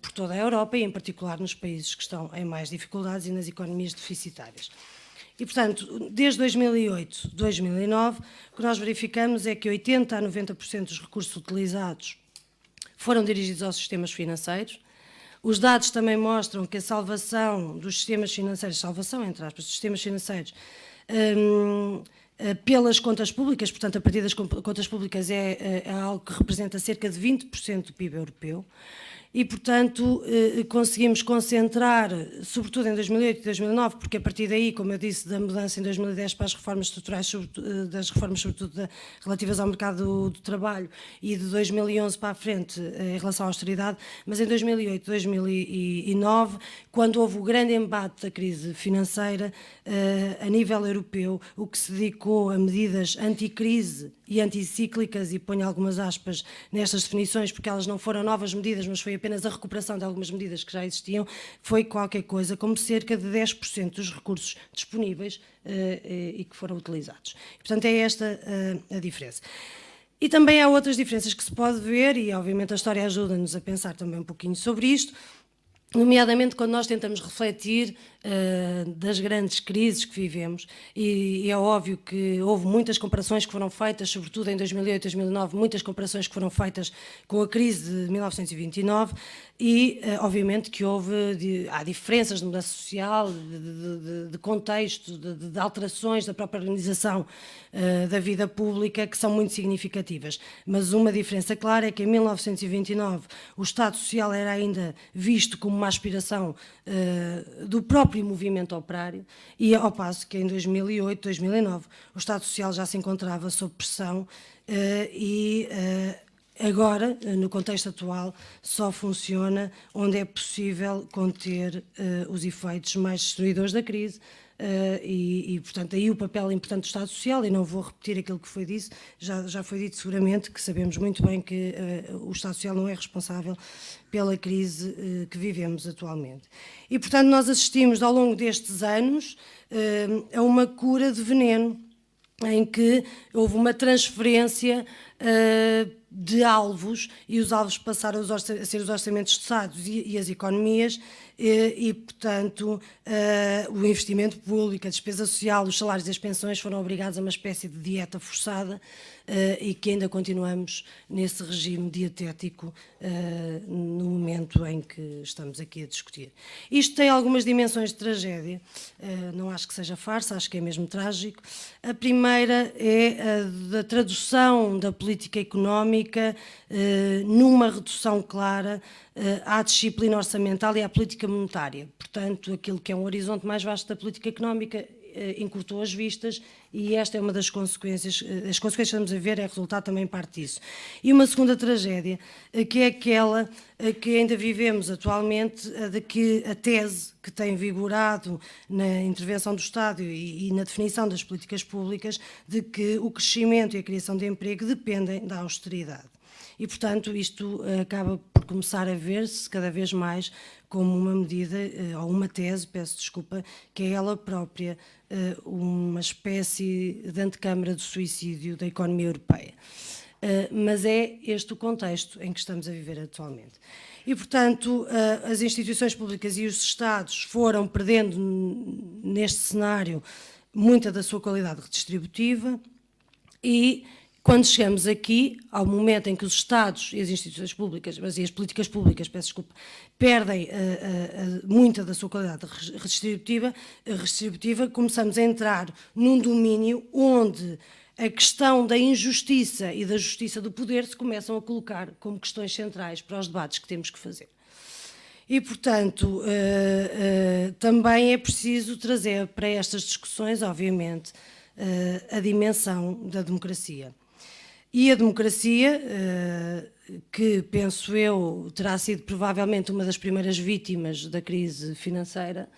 por toda a Europa e, em particular, nos países que estão em mais dificuldades e nas economias deficitárias. E, portanto, desde 2008, 2009, o que nós verificamos é que 80% a 90% dos recursos utilizados foram dirigidos aos sistemas financeiros. Os dados também mostram que a salvação dos sistemas financeiros, salvação, entre aspas, dos sistemas financeiros, pelas contas públicas, portanto, a partir das contas públicas é algo que representa cerca de 20% do PIB europeu, e, portanto, conseguimos concentrar, sobretudo em 2008 e 2009, porque a partir daí, como eu disse, da mudança em 2010 para as reformas estruturais, das reformas sobretudo relativas ao mercado do trabalho, e de 2011 para a frente em relação à austeridade, mas em 2008 e 2009, quando houve o grande embate da crise financeira, a nível europeu, o que se dedicou a medidas anticrise e anticíclicas, e ponho algumas aspas nestas definições, porque elas não foram novas medidas, mas foi apenas a recuperação de algumas medidas que já existiam, foi qualquer coisa como cerca de 10% dos recursos disponíveis e que foram utilizados. Portanto, é esta a diferença. E também há outras diferenças que se pode ver, e obviamente a história ajuda-nos a pensar também um pouquinho sobre isto, nomeadamente quando nós tentamos refletir das grandes crises que vivemos, e é óbvio que houve muitas comparações que foram feitas, sobretudo em 2008 e 2009, muitas comparações que foram feitas com a crise de 1929, e obviamente que há diferenças de mudança social, de contexto, de alterações da própria organização da vida pública que são muito significativas. Mas uma diferença clara é que em 1929 o Estado Social era ainda visto como uma aspiração do próprio movimento operário, e ao passo que em 2008, 2009, o Estado Social já se encontrava sob pressão e agora, no contexto atual, só funciona onde é possível conter os efeitos mais destruidores da crise, portanto, aí o papel importante do Estado Social, e não vou repetir aquilo que foi dito, já foi dito seguramente, que sabemos muito bem que o Estado Social não é responsável pela crise que vivemos atualmente. E, portanto, nós assistimos ao longo destes anos a uma cura de veneno, em que houve uma transferência de alvos, e os alvos passaram a ser os orçamentos de Estados e as economias, e portanto, o investimento público, a despesa social, os salários e as pensões foram obrigados a uma espécie de dieta forçada, e que ainda continuamos nesse regime dietético no momento em que estamos aqui a discutir. Isto tem algumas dimensões de tragédia, não acho que seja farsa, acho que é mesmo trágico. A primeira é a da tradução da política económica numa redução clara à disciplina orçamental e à política monetária. Portanto, aquilo que é um horizonte mais vasto da política económica encurtou as vistas, e esta é uma das consequências. As consequências que estamos a ver é resultado também parte disso. E uma segunda tragédia, que é aquela que ainda vivemos atualmente, de que a tese que tem vigorado na intervenção do Estado e na definição das políticas públicas, de que o crescimento e a criação de emprego dependem da austeridade. E, portanto, isto acaba por começar a ver-se cada vez mais como uma medida, ou uma tese, peço desculpa, que é ela própria uma espécie de antecâmara do suicídio da economia europeia. Mas é este o contexto em que estamos a viver atualmente. E, portanto, as instituições públicas e os Estados foram perdendo neste cenário muita da sua qualidade redistributiva, e quando chegamos aqui, ao momento em que os Estados e as instituições públicas, mas e as políticas públicas, peço desculpa, perdem muita da sua qualidade redistributiva, começamos a entrar num domínio onde a questão da injustiça e da justiça do poder se começam a colocar como questões centrais para os debates que temos que fazer. E, portanto, também é preciso trazer para estas discussões, obviamente, a dimensão da democracia. E a democracia, que penso eu terá sido provavelmente uma das primeiras vítimas da crise financeira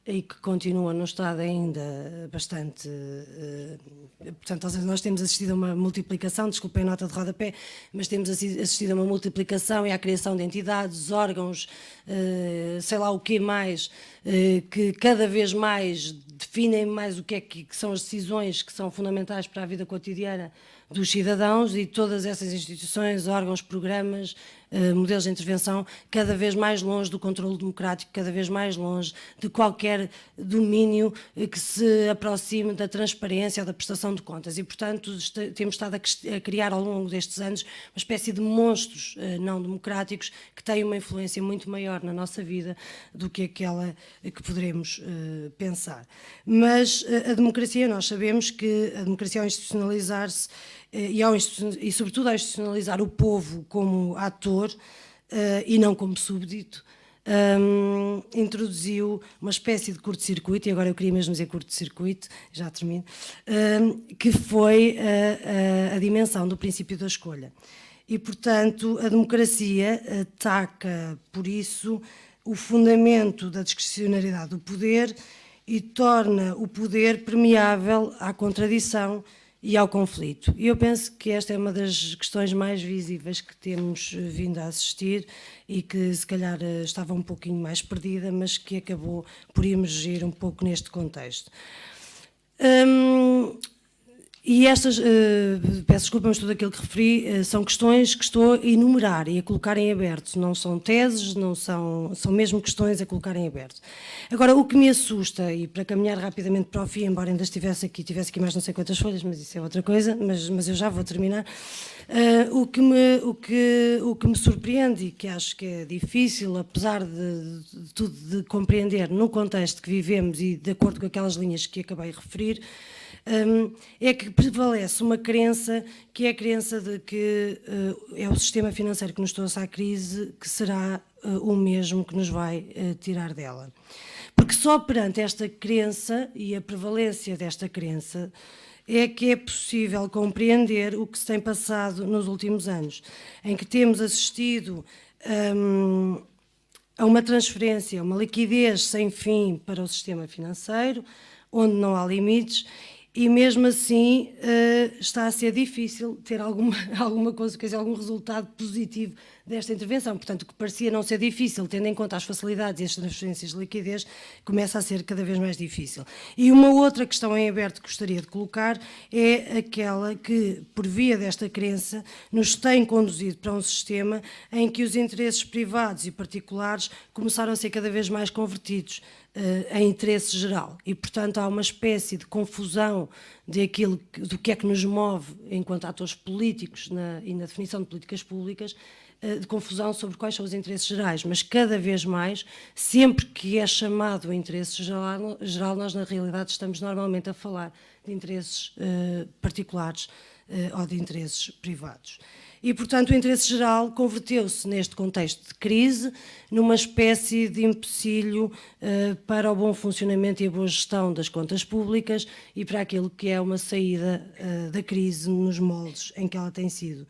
e que continua num estado ainda bastante... Portanto, nós temos assistido a uma multiplicação, desculpem a nota de rodapé, mas temos assistido a uma multiplicação e à criação de entidades, órgãos, sei lá o que mais, que cada vez mais definem mais o que é que são as decisões que são fundamentais para a vida cotidiana dos cidadãos, e todas essas instituições, órgãos, programas, modelos de intervenção, cada vez mais longe do controle democrático, cada vez mais longe de qualquer domínio que se aproxime da transparência ou da prestação de contas. E, portanto, temos estado a criar ao longo destes anos uma espécie de monstros não democráticos que têm uma influência muito maior na nossa vida do que aquela que poderemos pensar. Mas a democracia, nós sabemos que a democracia, ao institucionalizar-se, e sobretudo a institucionalizar o povo como ator, e não como súbdito, introduziu uma espécie de curto-circuito, e agora eu queria mesmo dizer curto-circuito, já termino, que foi a dimensão do princípio da escolha. E, portanto, a democracia ataca, por isso, o fundamento da discricionariedade do poder e torna o poder permeável à contradição e ao conflito. E eu penso que esta é uma das questões mais visíveis que temos vindo a assistir e que se calhar estava um pouquinho mais perdida, mas que acabou por emergir um pouco neste contexto. E estas, peço desculpa, mas tudo aquilo que referi são questões que estou a enumerar e a colocar em aberto. Não são teses, não são mesmo questões a colocar em aberto. Agora, o que me assusta, e para caminhar rapidamente para o fim, embora ainda tivesse aqui mais não sei quantas folhas, mas isso é outra coisa, mas eu já vou terminar, o que me surpreende e que acho que é difícil, apesar de tudo, de compreender no contexto que vivemos e de acordo com aquelas linhas que acabei de referir, é que prevalece uma crença que é a crença de que é o sistema financeiro que nos trouxe à crise que será o mesmo que nos vai tirar dela. Porque só perante esta crença e a prevalência desta crença é que é possível compreender o que se tem passado nos últimos anos, em que temos assistido a uma transferência, uma liquidez sem fim para o sistema financeiro, onde não há limites. E mesmo assim está a ser difícil ter alguma consequência, algum resultado positivo desta intervenção. Portanto, o que parecia não ser difícil, tendo em conta as facilidades e as transferências de liquidez, começa a ser cada vez mais difícil. E uma outra questão em aberto que gostaria de colocar é aquela que, por via desta crença, nos tem conduzido para um sistema em que os interesses privados e particulares começaram a ser cada vez mais convertidos em interesse geral e, portanto, há uma espécie de confusão do que é que nos move enquanto atores políticos e na definição de políticas públicas, de confusão sobre quais são os interesses gerais, mas cada vez mais, sempre que é chamado o interesse geral, nós na realidade estamos normalmente a falar de interesses particulares ou de interesses privados. E, portanto, o interesse geral converteu-se, neste contexto de crise, numa espécie de empecilho para o bom funcionamento e a boa gestão das contas públicas e para aquilo que é uma saída da crise nos moldes em que ela tem sido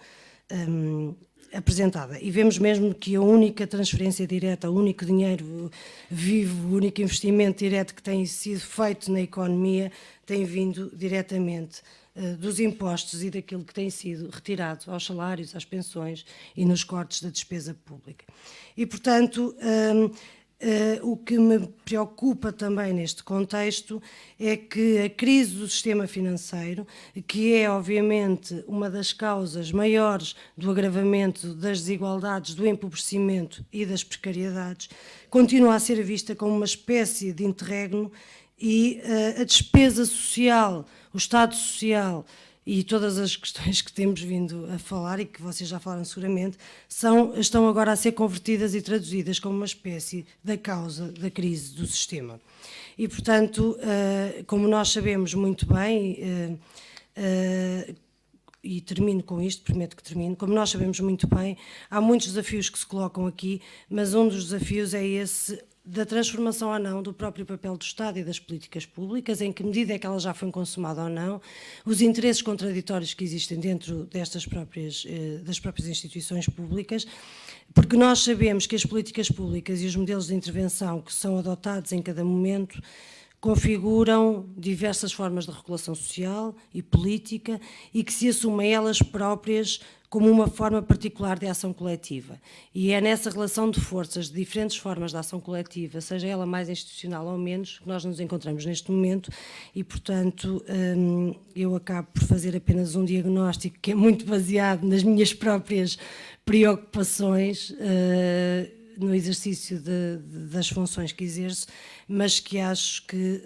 apresentada. E vemos mesmo que a única transferência direta, o único dinheiro vivo, o único investimento direto que tem sido feito na economia tem vindo diretamente dos impostos e daquilo que tem sido retirado aos salários, às pensões e nos cortes da despesa pública. E, portanto, o que me preocupa também neste contexto é que a crise do sistema financeiro, que é obviamente uma das causas maiores do agravamento das desigualdades, do empobrecimento e das precariedades, continua a ser vista como uma espécie de interregno e a despesa social, o Estado Social e todas as questões que temos vindo a falar e que vocês já falaram seguramente, estão agora a ser convertidas e traduzidas como uma espécie da causa da crise do sistema. E, portanto, como nós sabemos muito bem, e termino com isto, prometo que termino, como nós sabemos muito bem, há muitos desafios que se colocam aqui, mas um dos desafios é esse da transformação ou não do próprio papel do Estado e das políticas públicas, em que medida é que ela já foi consumada ou não, os interesses contraditórios que existem dentro das próprias instituições públicas, porque nós sabemos que as políticas públicas e os modelos de intervenção que são adotados em cada momento configuram diversas formas de regulação social e política e que se assumem elas próprias como uma forma particular de ação coletiva. E é nessa relação de forças, de diferentes formas de ação coletiva, seja ela mais institucional ou menos, que nós nos encontramos neste momento e, portanto, eu acabo por fazer apenas um diagnóstico que é muito baseado nas minhas próprias preocupações no exercício das funções que exerço, mas que acho que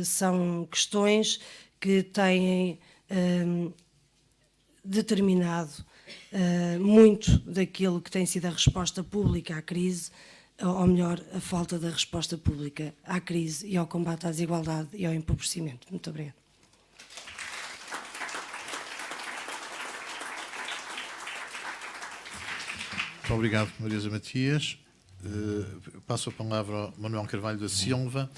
são questões que têm determinado muito daquilo que tem sido a resposta pública à crise, ou melhor, a falta da resposta pública à crise e ao combate à desigualdade e ao empobrecimento. Muito obrigada. Muito obrigado, Marisa Matias. Passo a palavra ao Manuel Carvalho da Silva,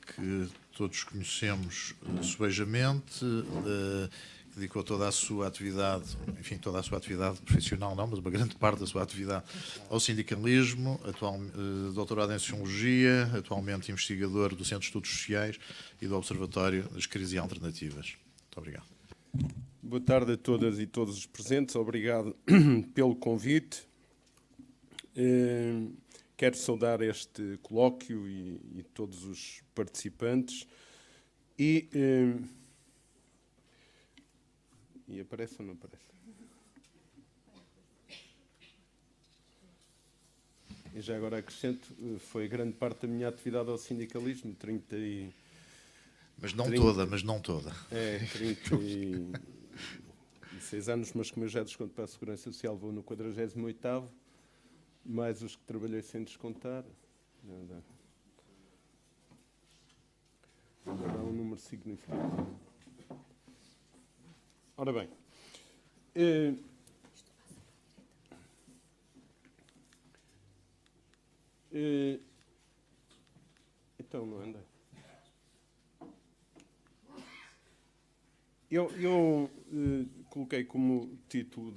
que todos conhecemos subejamente, que dedicou toda a sua atividade, enfim, toda a sua atividade profissional não, mas uma grande parte da sua atividade ao sindicalismo, doutorado em Sociologia, atualmente investigador do Centro de Estudos Sociais e do Observatório das Crises e Alternativas. Muito obrigado. Boa tarde a todas e todos os presentes. Obrigado pelo convite. Quero saudar este colóquio e todos os participantes. E aparece ou não aparece? E já agora acrescento, foi grande parte da minha atividade ao sindicalismo, 30 e... Mas não toda, mas não toda. 36 anos, mas como eu já desconto para a Segurança Social, vou no 48º, mais os que trabalhei sem descontar. Dá um número significativo. Ora bem, então não andei. Eu coloquei como título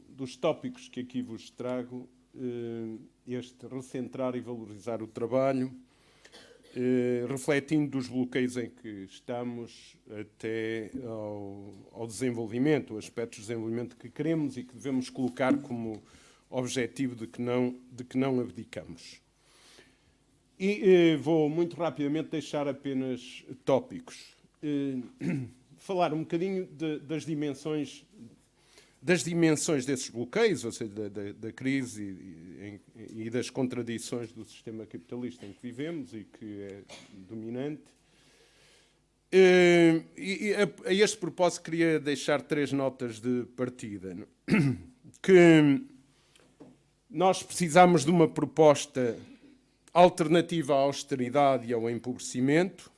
dos tópicos que aqui vos trago este recentrar e valorizar o trabalho, refletindo dos bloqueios em que estamos até ao desenvolvimento, aspectos de desenvolvimento que queremos e que devemos colocar como objetivo de que não abdicamos. E vou muito rapidamente deixar apenas tópicos. Falar um bocadinho das dimensões desses bloqueios, ou seja, da crise e das contradições do sistema capitalista em que vivemos e que é dominante. E a este propósito queria deixar 3 notas de partida. Que nós precisamos de uma proposta alternativa à austeridade e ao empobrecimento.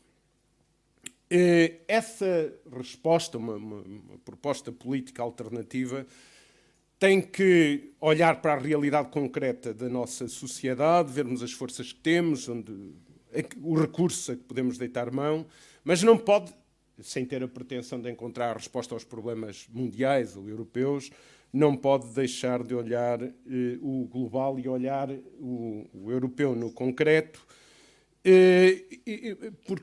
Essa resposta, uma proposta política alternativa, tem que olhar para a realidade concreta da nossa sociedade, vermos as forças que temos, o recurso a que podemos deitar mão, mas não pode, sem ter a pretensão de encontrar a resposta aos problemas mundiais ou europeus, não pode deixar de olhar o global e olhar o europeu no concreto,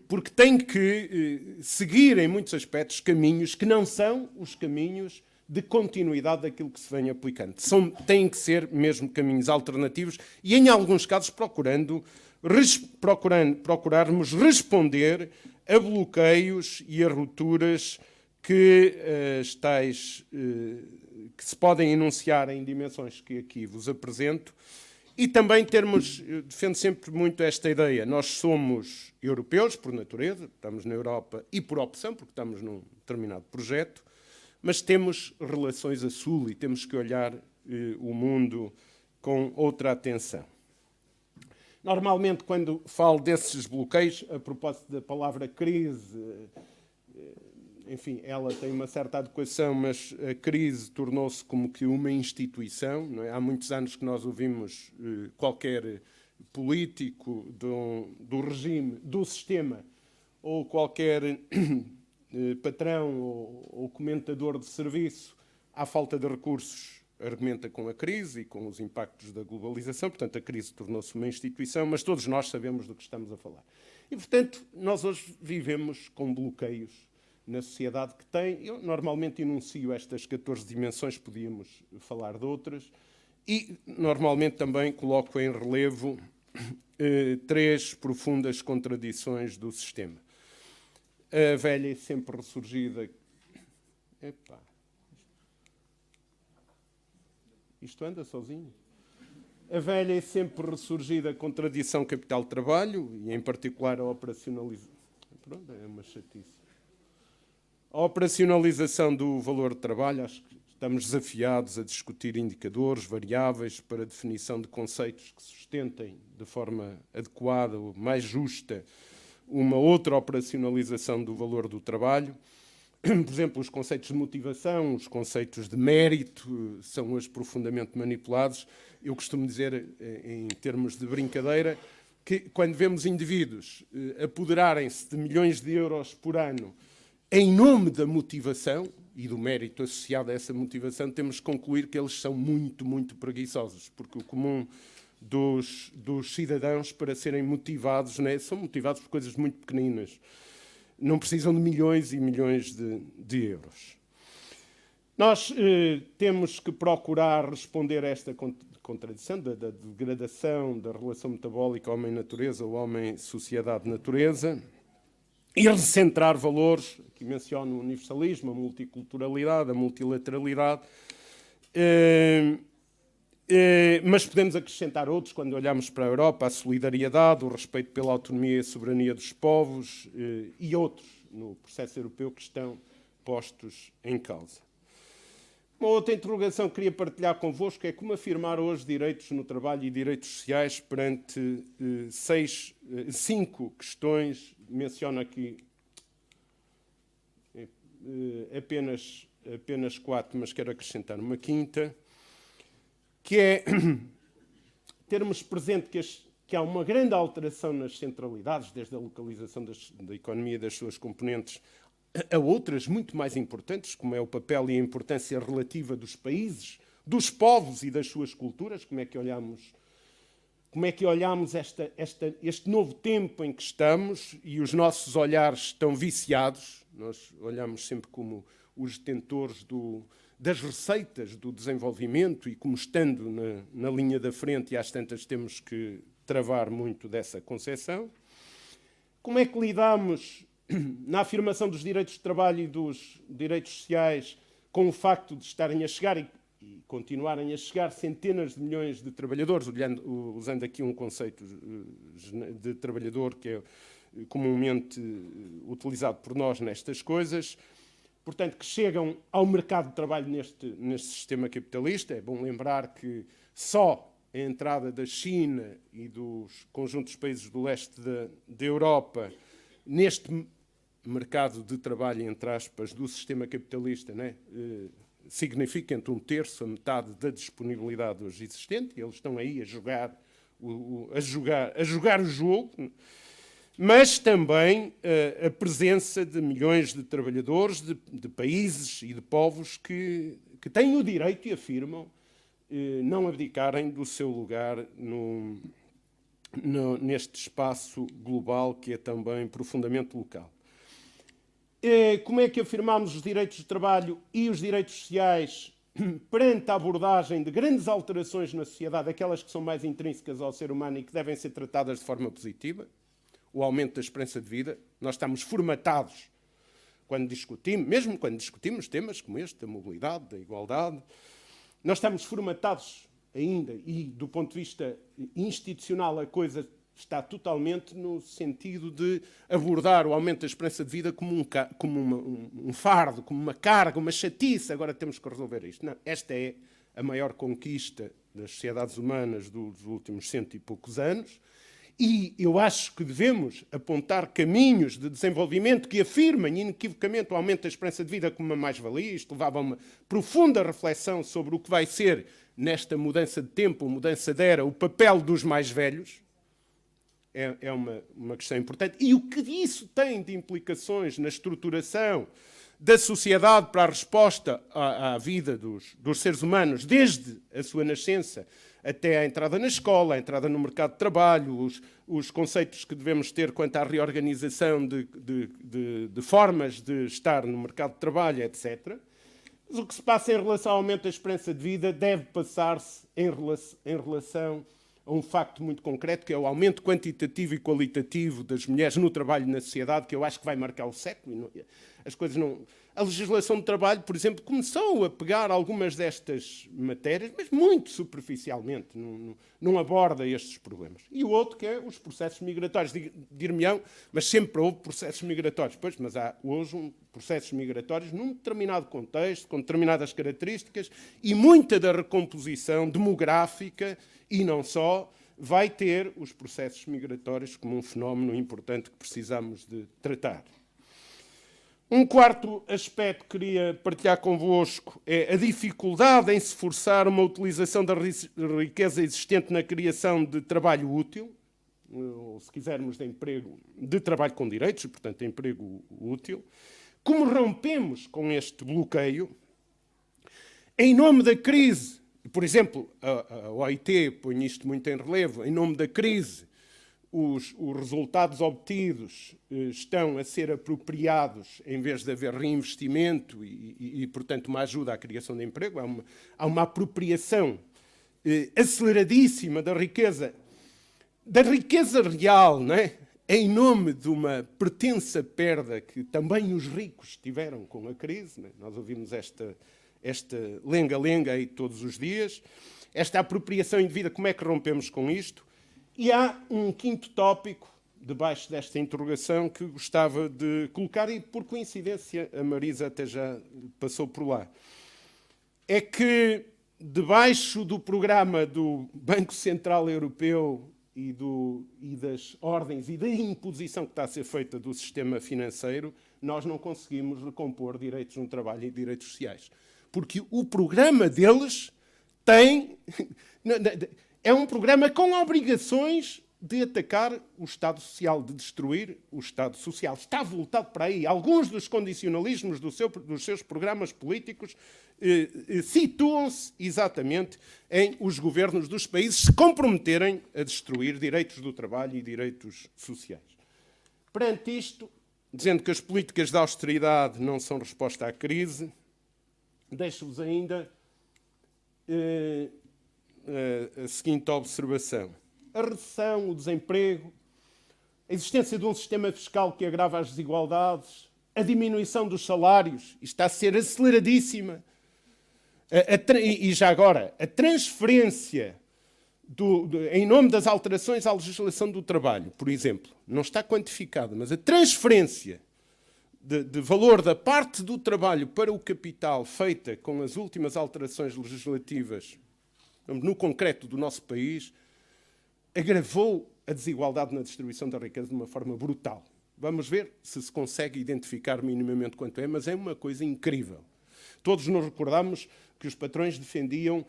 porque tem que seguir em muitos aspectos caminhos que não são os caminhos de continuidade daquilo que se vem aplicando. Têm que ser mesmo caminhos alternativos e, em alguns casos, procurarmos responder a bloqueios e a rupturas que se podem enunciar em dimensões que aqui vos apresento. E também defendo sempre muito esta ideia. Nós somos europeus, por natureza, estamos na Europa e por opção, porque estamos num determinado projeto, mas temos relações a sul e temos que olhar o mundo com outra atenção. Normalmente, quando falo desses bloqueios, a propósito da palavra crise, enfim, ela tem uma certa adequação, mas a crise tornou-se como que uma instituição. Não é? Há muitos anos que nós ouvimos qualquer político do regime, do sistema, ou qualquer patrão ou comentador de serviço, à falta de recursos, argumenta com a crise e com os impactos da globalização. Portanto, a crise tornou-se uma instituição, mas todos nós sabemos do que estamos a falar. E, portanto, nós hoje vivemos com bloqueios na sociedade que tem. Eu normalmente enuncio estas 14 dimensões, podíamos falar de outras, e normalmente também coloco em relevo 3 profundas contradições do sistema. A velha e sempre ressurgida... Epá. Isto anda sozinho? A velha e sempre ressurgida contradição capital-trabalho, e em particular a operacionalização... Pronto, é uma chatice. A operacionalização do valor de trabalho, acho que estamos desafiados a discutir indicadores, variáveis para a definição de conceitos que sustentem de forma adequada ou mais justa uma outra operacionalização do valor do trabalho. Por exemplo, os conceitos de motivação, os conceitos de mérito são hoje profundamente manipulados. Eu costumo dizer, em termos de brincadeira, que quando vemos indivíduos apoderarem-se de milhões de euros por ano em nome da motivação e do mérito associado a essa motivação, temos que concluir que eles são muito, muito preguiçosos, porque o comum dos cidadãos, para serem motivados, né, são motivados por coisas muito pequeninas. Não precisam de milhões e milhões de euros. Nós temos que procurar responder a esta contradição da degradação da relação metabólica homem-natureza ou homem-sociedade-natureza e recentrar valores, aqui menciono o universalismo, a multiculturalidade, a multilateralidade, mas podemos acrescentar outros quando olhamos para a Europa, a solidariedade, o respeito pela autonomia e a soberania dos povos e outros no processo europeu que estão postos em causa. Uma outra interrogação que queria partilhar convosco é como afirmar hoje direitos no trabalho e direitos sociais perante 5 questões. Menciono aqui apenas 4, mas quero acrescentar uma quinta, que é termos presente que há uma grande alteração nas centralidades, desde a localização da economia e das suas componentes a outras muito mais importantes, como é o papel e a importância relativa dos países, dos povos e das suas culturas. Como é que olhamos este novo tempo em que estamos e os nossos olhares estão viciados. Nós olhamos sempre como os detentores das receitas do desenvolvimento e como estando na linha da frente, e às tantas temos que travar muito dessa concepção. Como é que lidamos na afirmação dos direitos de trabalho e dos direitos sociais com o facto de estarem a chegar e continuarem a chegar centenas de milhões de trabalhadores, usando aqui um conceito de trabalhador que é comumente utilizado por nós nestas coisas, portanto, que chegam ao mercado de trabalho neste sistema capitalista. É bom lembrar que só a entrada da China e dos conjuntos de países do leste da Europa neste mercado de trabalho, entre aspas, do sistema capitalista, né, significa entre 1/3 a metade da disponibilidade hoje existente. Eles estão aí a jogar o jogo, mas também a presença de milhões de trabalhadores de países e de povos que têm o direito e afirmam não abdicarem do seu lugar neste espaço global que é também profundamente local. Como é que afirmamos os direitos de trabalho e os direitos sociais perante a abordagem de grandes alterações na sociedade, aquelas que são mais intrínsecas ao ser humano e que devem ser tratadas de forma positiva? O aumento da esperança de vida. Nós estamos formatados mesmo quando discutimos temas como este, da mobilidade, da igualdade, nós estamos formatados ainda e, do ponto de vista institucional, a coisa está totalmente no sentido de abordar o aumento da esperança de vida como um fardo, como uma carga, uma chatice. Agora temos que resolver isto. Não, esta é a maior conquista das sociedades humanas dos últimos 100 e poucos anos. E eu acho que devemos apontar caminhos de desenvolvimento que afirmem inequivocamente o aumento da esperança de vida como uma mais-valia. Isto levava a uma profunda reflexão sobre o que vai ser, nesta mudança de tempo, mudança de era, o papel dos mais velhos. É uma questão importante. E o que isso tem de implicações na estruturação da sociedade para a resposta à vida dos seres humanos, desde a sua nascença até a entrada na escola, a entrada no mercado de trabalho, os conceitos que devemos ter quanto à reorganização de formas de estar no mercado de trabalho, etc. Mas o que se passa em relação ao aumento da esperança de vida deve passar-se em relação a um facto muito concreto, que é o aumento quantitativo e qualitativo das mulheres no trabalho na sociedade, que eu acho que vai marcar o século. As coisas não... A legislação do trabalho, por exemplo, começou a pegar algumas destas matérias, mas muito superficialmente, não aborda estes problemas. E o outro que é os processos migratórios. Dir-me-ão, mas sempre houve processos migratórios. Pois, mas há hoje processos migratórios num determinado contexto, com determinadas características, e muita da recomposição demográfica, e não só, vai ter os processos migratórios como um fenómeno importante que precisamos de tratar. Um quarto aspecto que queria partilhar convosco é a dificuldade em se forçar uma utilização da riqueza existente na criação de trabalho útil, ou, se quisermos, de trabalho com direitos, portanto, de emprego útil. Como rompemos com este bloqueio? Em nome da crise, por exemplo, a OIT põe isto muito em relevo, em nome da crise, os resultados obtidos estão a ser apropriados em vez de haver reinvestimento e, portanto, uma ajuda à criação de emprego. Há uma apropriação aceleradíssima da riqueza real, não é? Em nome de uma pretensa perda que também os ricos tiveram com a crise. Não é? Nós ouvimos esta lenga-lenga aí todos os dias. Esta apropriação indevida, como é que rompemos com isto? E há um quinto tópico, debaixo desta interrogação, que gostava de colocar, e por coincidência a Marisa até já passou por lá. É que, debaixo do programa do Banco Central Europeu e das ordens e da imposição que está a ser feita do sistema financeiro, nós não conseguimos recompor direitos no trabalho e direitos sociais. Porque o programa deles é um programa com obrigações de atacar o Estado Social, de destruir o Estado Social. Está voltado para aí. Alguns dos condicionalismos dos seus programas políticos situam-se exatamente em os governos dos países se comprometerem a destruir direitos do trabalho e direitos sociais. Perante isto, dizendo que as políticas de austeridade não são resposta à crise, deixo-vos ainda a seguinte observação. A recessão, o desemprego, a existência de um sistema fiscal que agrava as desigualdades, a diminuição dos salários, isto está a ser aceleradíssima, e já agora, a transferência em nome das alterações à legislação do trabalho, por exemplo, não está quantificada, mas a transferência de valor da parte do trabalho para o capital feita com as últimas alterações legislativas, no concreto do nosso país, agravou a desigualdade na distribuição da riqueza de uma forma brutal. Vamos ver se consegue identificar minimamente quanto é, mas é uma coisa incrível. Todos nos recordamos que os patrões defendiam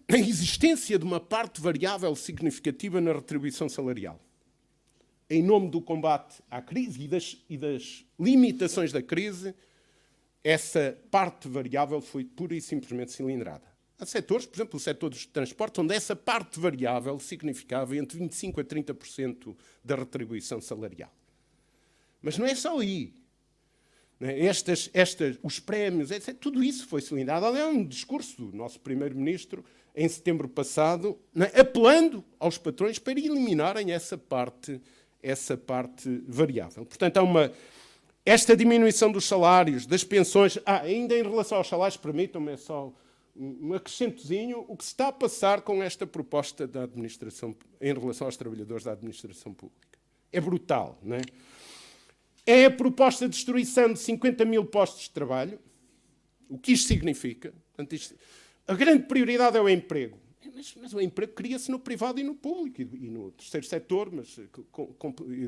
a existência de uma parte variável significativa na retribuição salarial. Em nome do combate à crise e das limitações da crise, essa parte variável foi pura e simplesmente cilindrada. Há setores, por exemplo, o setor dos transportes, onde essa parte variável significava entre 25% a 30% da retribuição salarial. Mas não é só aí. Os prémios, etc., tudo isso foi cilindrado. Há um discurso do nosso primeiro-ministro, em setembro passado, apelando aos patrões para eliminarem essa parte variável. Portanto, esta diminuição dos salários, das pensões, ainda em relação aos salários, permitam-me só um acrescentozinho, o que se está a passar com esta proposta da administração em relação aos trabalhadores da administração pública. É brutal, não é? É a proposta de destruição de 50 mil postos de trabalho. O que isto significa? Portanto, a grande prioridade é o emprego. Mas o emprego cria-se no privado e no público, e no terceiro setor, mas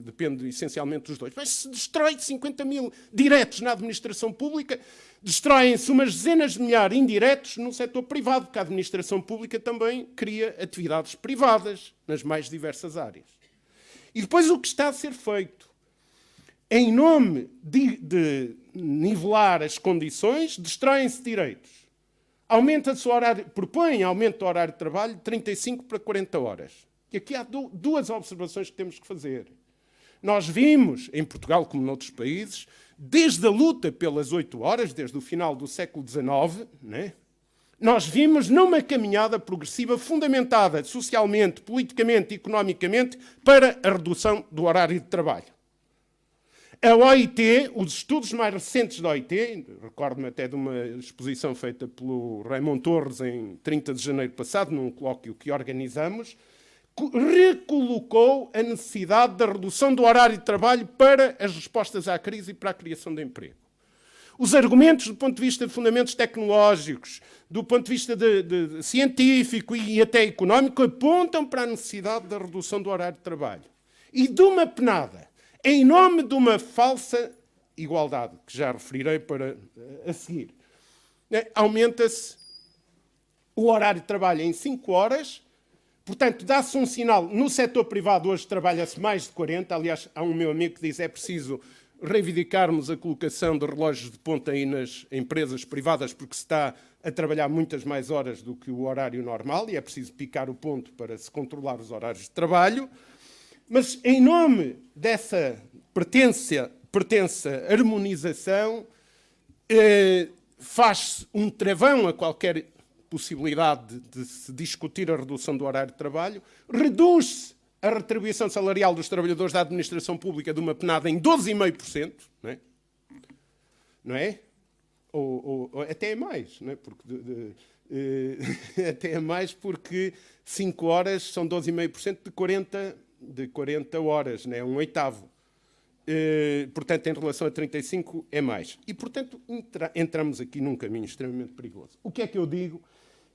depende essencialmente dos dois. Mas se destrói 50 mil diretos na administração pública, destroem-se umas dezenas de milhares indiretos no setor privado, porque a administração pública também cria atividades privadas nas mais diversas áreas. E depois o que está a ser feito? Em nome de nivelar as condições, destroem-se direitos. Aumenta-se o horário, propõe aumento do horário de trabalho de 35 para 40 horas. E aqui há duas observações que temos que fazer. Nós vimos, em Portugal como noutros países, desde a luta pelas 8 horas, desde o final do século XIX, né? Nós vimos numa caminhada progressiva fundamentada socialmente, politicamente e economicamente para a redução do horário de trabalho. A OIT, os estudos mais recentes da OIT, recordo-me até de uma exposição feita pelo Raymond Torres em 30 de janeiro passado, num colóquio que organizamos, recolocou a necessidade da redução do horário de trabalho para as respostas à crise e para a criação de emprego. Os argumentos do ponto de vista de fundamentos tecnológicos, do ponto de vista de científico e até económico, apontam para a necessidade da redução do horário de trabalho. E de uma penada, em nome de uma falsa igualdade, que já referirei a seguir. Aumenta-se o horário de trabalho em 5 horas, portanto, dá-se um sinal. No setor privado hoje trabalha-se mais de 40, aliás, há um meu amigo que diz que é preciso reivindicarmos a colocação de relógios de ponta aí nas empresas privadas, porque se está a trabalhar muitas mais horas do que o horário normal e é preciso picar o ponto para se controlar os horários de trabalho. Mas, em nome dessa pertença harmonização, faz-se um travão a qualquer possibilidade de se discutir a redução do horário de trabalho, reduz-se a retribuição salarial dos trabalhadores da administração pública de uma penada em 12,5%, não é? Ou até é mais, não é? Porque, até é mais porque 5 horas são 12,5% de 40 horas, não é? Um oitavo. Portanto, em relação a 35 é mais. E, portanto, entramos aqui num caminho extremamente perigoso. O que é que eu digo?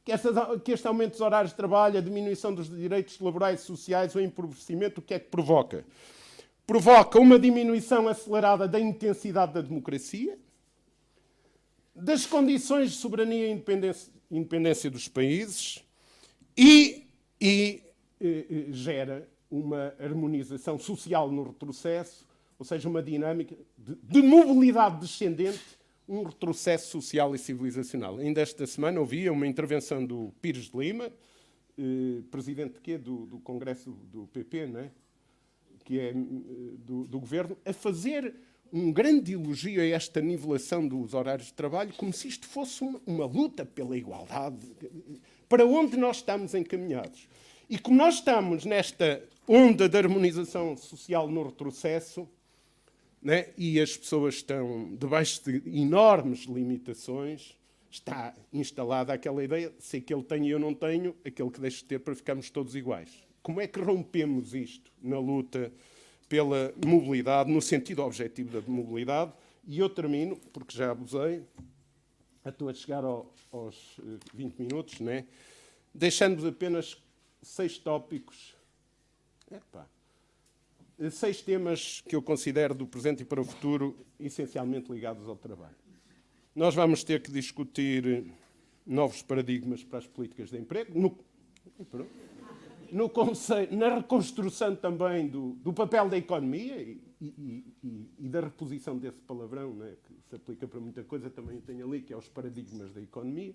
Que este aumento dos horários de trabalho, a diminuição dos direitos laborais e sociais, o empobrecimento, o que é que provoca? Provoca uma diminuição acelerada da intensidade da democracia, das condições de soberania e independência dos países e gera uma harmonização social no retrocesso, ou seja, uma dinâmica de mobilidade descendente, um retrocesso social e civilizacional. Ainda esta semana ouvia uma intervenção do Pires de Lima, presidente do Congresso do PP, não é? Que é do Governo, a fazer um grande elogio a esta nivelação dos horários de trabalho, como se isto fosse uma luta pela igualdade, para onde nós estamos encaminhados. E como nós estamos nesta onda de harmonização social no retrocesso, né, e as pessoas estão debaixo de enormes limitações, está instalada aquela ideia, se aquele tem e eu não tenho, aquele que deixa de ter para ficarmos todos iguais. Como é que rompemos isto na luta pela mobilidade, no sentido objetivo da mobilidade? E eu termino, porque já abusei, estou a chegar aos 20 minutos, né, deixando-vos apenas 6 tópicos. 6 temas que eu considero do presente e para o futuro essencialmente ligados ao trabalho. Nós vamos ter que discutir novos paradigmas para as políticas de emprego, na reconstrução também do papel da economia e da reposição desse palavrão, né, que se aplica para muita coisa, também tem ali, que é os paradigmas da economia.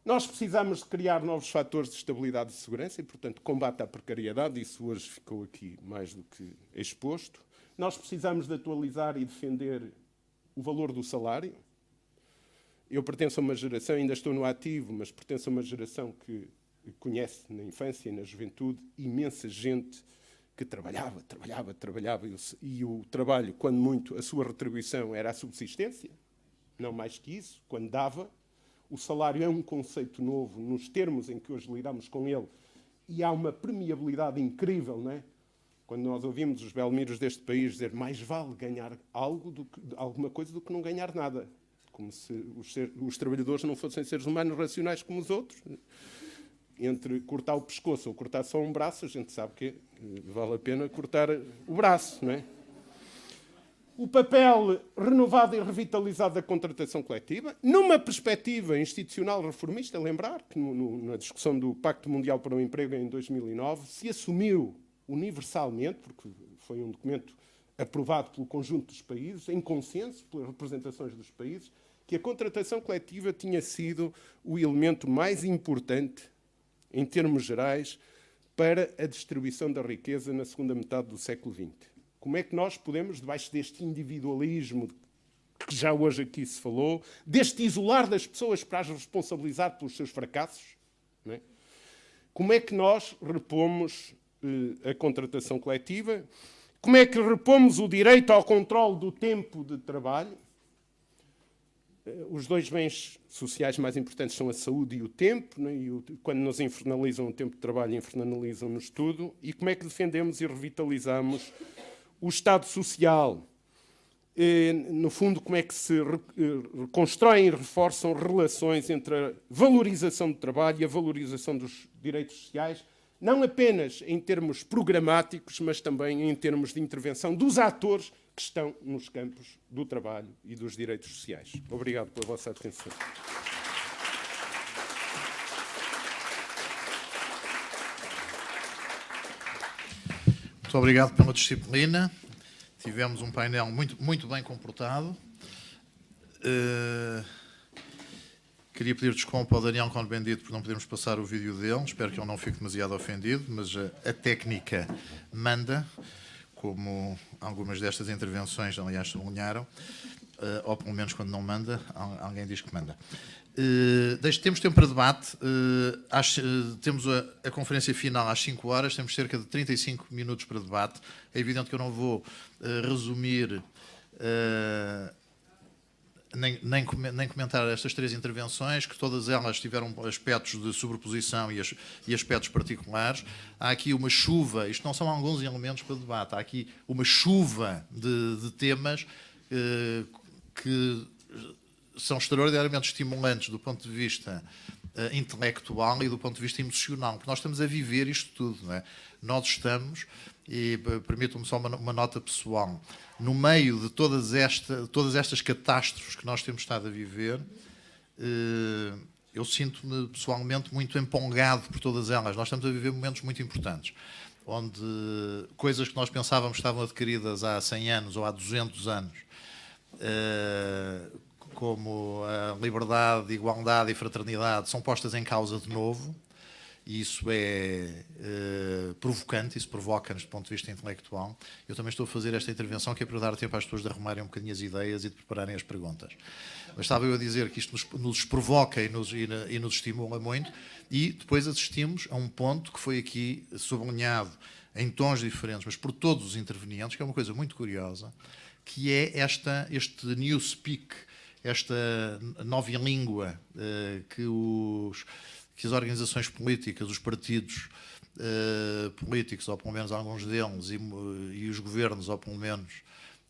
Nós precisamos de criar novos fatores de estabilidade e segurança e, portanto, combate à precariedade. Isso hoje ficou aqui mais do que exposto. Nós precisamos de atualizar e defender o valor do salário. Eu pertenço a uma geração, ainda estou no ativo, mas pertenço a uma geração que conhece na infância e na juventude imensa gente que trabalhava. E o trabalho, quando muito, a sua retribuição era a subsistência, não mais que isso, quando dava. O salário é um conceito novo nos termos em que hoje lidamos com ele e há uma permeabilidade incrível, não é? Quando nós ouvimos os belmiros deste país dizer mais vale ganhar alguma coisa do que não ganhar nada, como se os trabalhadores não fossem seres humanos racionais como os outros. Entre cortar o pescoço ou cortar só um braço, a gente sabe que vale a pena cortar o braço, não é? O papel renovado e revitalizado da contratação coletiva, numa perspectiva institucional reformista, lembrar que na discussão do Pacto Mundial para o Emprego em 2009 se assumiu universalmente, porque foi um documento aprovado pelo conjunto dos países, em consenso, pelas representações dos países, que a contratação coletiva tinha sido o elemento mais importante, em termos gerais, para a distribuição da riqueza na segunda metade do século XX. Como é que nós podemos, debaixo deste individualismo que já hoje aqui se falou, deste isolar das pessoas para as responsabilizar pelos seus fracassos, não é? Como é que nós repomos a contratação coletiva? Como é que repomos o direito ao controle do tempo de trabalho? Os 2 bens sociais mais importantes são a saúde e o tempo, não é? Quando nos infernalizam o tempo de trabalho, infernalizam-nos tudo. E como é que defendemos e revitalizamos o Estado Social? No fundo, como é que se constroem e reforçam relações entre a valorização do trabalho e a valorização dos direitos sociais, não apenas em termos programáticos, mas também em termos de intervenção dos atores que estão nos campos do trabalho e dos direitos sociais. Obrigado pela vossa atenção. Muito obrigado pela disciplina. Tivemos um painel muito bem comportado. Queria pedir desculpa ao Daniel Cohn-Bendit por não podermos passar o vídeo dele. Espero que ele não fique demasiado ofendido, mas a técnica manda, como algumas destas intervenções, aliás, sublinharam, ou pelo menos quando não manda, alguém diz que manda. Temos tempo para debate. Temos a conferência final às 5 horas, temos cerca de 35 minutos para debate. É evidente que eu não vou resumir nem comentar estas 3 intervenções, que todas elas tiveram aspectos de sobreposição e aspectos particulares. Há aqui uma chuva, isto não são alguns elementos para debate, há aqui uma chuva de temas que são extraordinariamente estimulantes do ponto de vista intelectual e do ponto de vista emocional, porque nós estamos a viver isto tudo, não é? Nós estamos, e permitam-me só uma nota pessoal, no meio de todas estas catástrofes que nós temos estado a viver, eu sinto-me pessoalmente muito empolgado por todas elas. Nós estamos a viver momentos muito importantes, onde coisas que nós pensávamos que estavam adquiridas há 100 anos ou há 200 anos, como a liberdade, igualdade e fraternidade, são postas em causa de novo, e isso é provocante, isso provoca-nos do ponto de vista intelectual. Eu também estou a fazer esta intervenção que é para dar tempo às pessoas de arrumarem um bocadinho as ideias e de prepararem as perguntas. Mas estava eu a dizer que isto nos provoca e nos estimula muito, e depois assistimos a um ponto que foi aqui sublinhado em tons diferentes, mas por todos os intervenientes, que é uma coisa muito curiosa, que é este newspeak, esta nova língua que as organizações políticas, os partidos políticos, ou pelo menos alguns deles, e os governos, ou pelo menos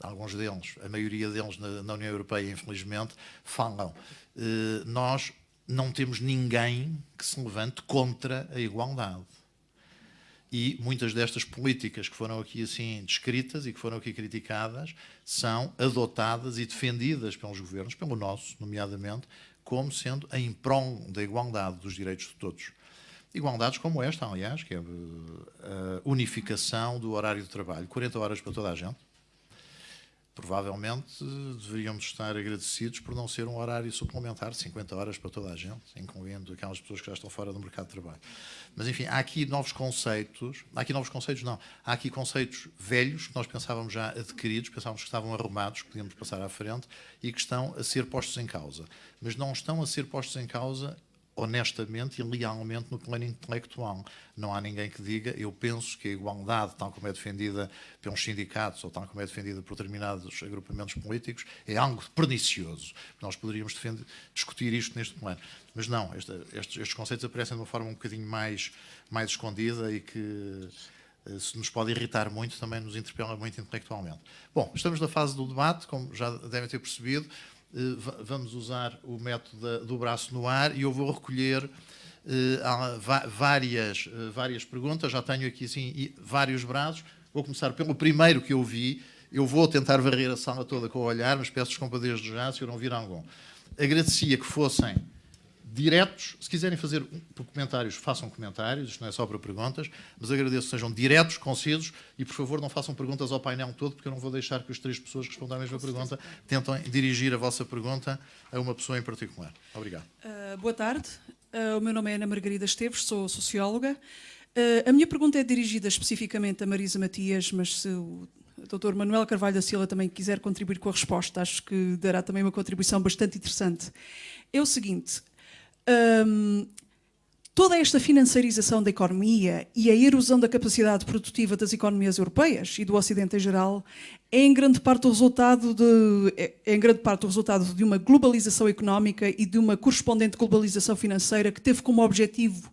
alguns deles, a maioria deles na União Europeia, infelizmente, falam. Nós não temos ninguém que se levante contra a igualdade. E muitas destas políticas que foram aqui assim descritas e que foram aqui criticadas são adotadas e defendidas pelos governos, pelo nosso, nomeadamente, como sendo em prol da igualdade dos direitos de todos. Igualdades como esta, aliás, que é a unificação do horário de trabalho, 40 horas para toda a gente. Provavelmente deveríamos estar agradecidos por não ser um horário suplementar de 50 horas para toda a gente, incluindo aquelas pessoas que já estão fora do mercado de trabalho. Mas, enfim, há aqui novos conceitos, há aqui conceitos velhos que nós pensávamos já adquiridos, pensávamos que estavam arrumados, que podíamos passar à frente, e que estão a ser postos em causa. Mas não estão a ser postos em causa honestamente e lealmente no plano intelectual. Não há ninguém que diga, eu penso que a igualdade, tal como é defendida pelos sindicatos ou tal como é defendida por determinados agrupamentos políticos, é algo pernicioso. Nós poderíamos discutir isto neste plano. Mas não, estes conceitos aparecem de uma forma um bocadinho mais escondida e que, se nos pode irritar muito, também nos interpela muito intelectualmente. Bom, estamos na fase do debate, como já devem ter percebido. Vamos usar o método do braço no ar e eu vou recolher várias perguntas. Já tenho aqui assim vários braços. Vou começar pelo primeiro que eu vi. Eu vou tentar varrer a sala toda com o olhar, mas peço desculpa desde já se eu não vir algum. Agradecia que fossem diretos. Se quiserem fazer por comentários, façam comentários. Isto não é só para perguntas, mas agradeço que sejam diretos, concisos e, por favor, não façam perguntas ao painel todo, porque eu não vou deixar que as 3 pessoas que respondam à mesma pergunta tentem dirigir a vossa pergunta a uma pessoa em particular. Obrigado. Boa tarde. O meu nome é Ana Margarida Esteves, sou socióloga. A minha pergunta é dirigida especificamente a Marisa Matias, mas se o Dr. Manuel Carvalho da Silva também quiser contribuir com a resposta, acho que dará também uma contribuição bastante interessante. É o seguinte: toda esta financiarização da economia e a erosão da capacidade produtiva das economias europeias e do Ocidente em geral é em grande parte o resultado de uma globalização económica e de uma correspondente globalização financeira que teve como objetivo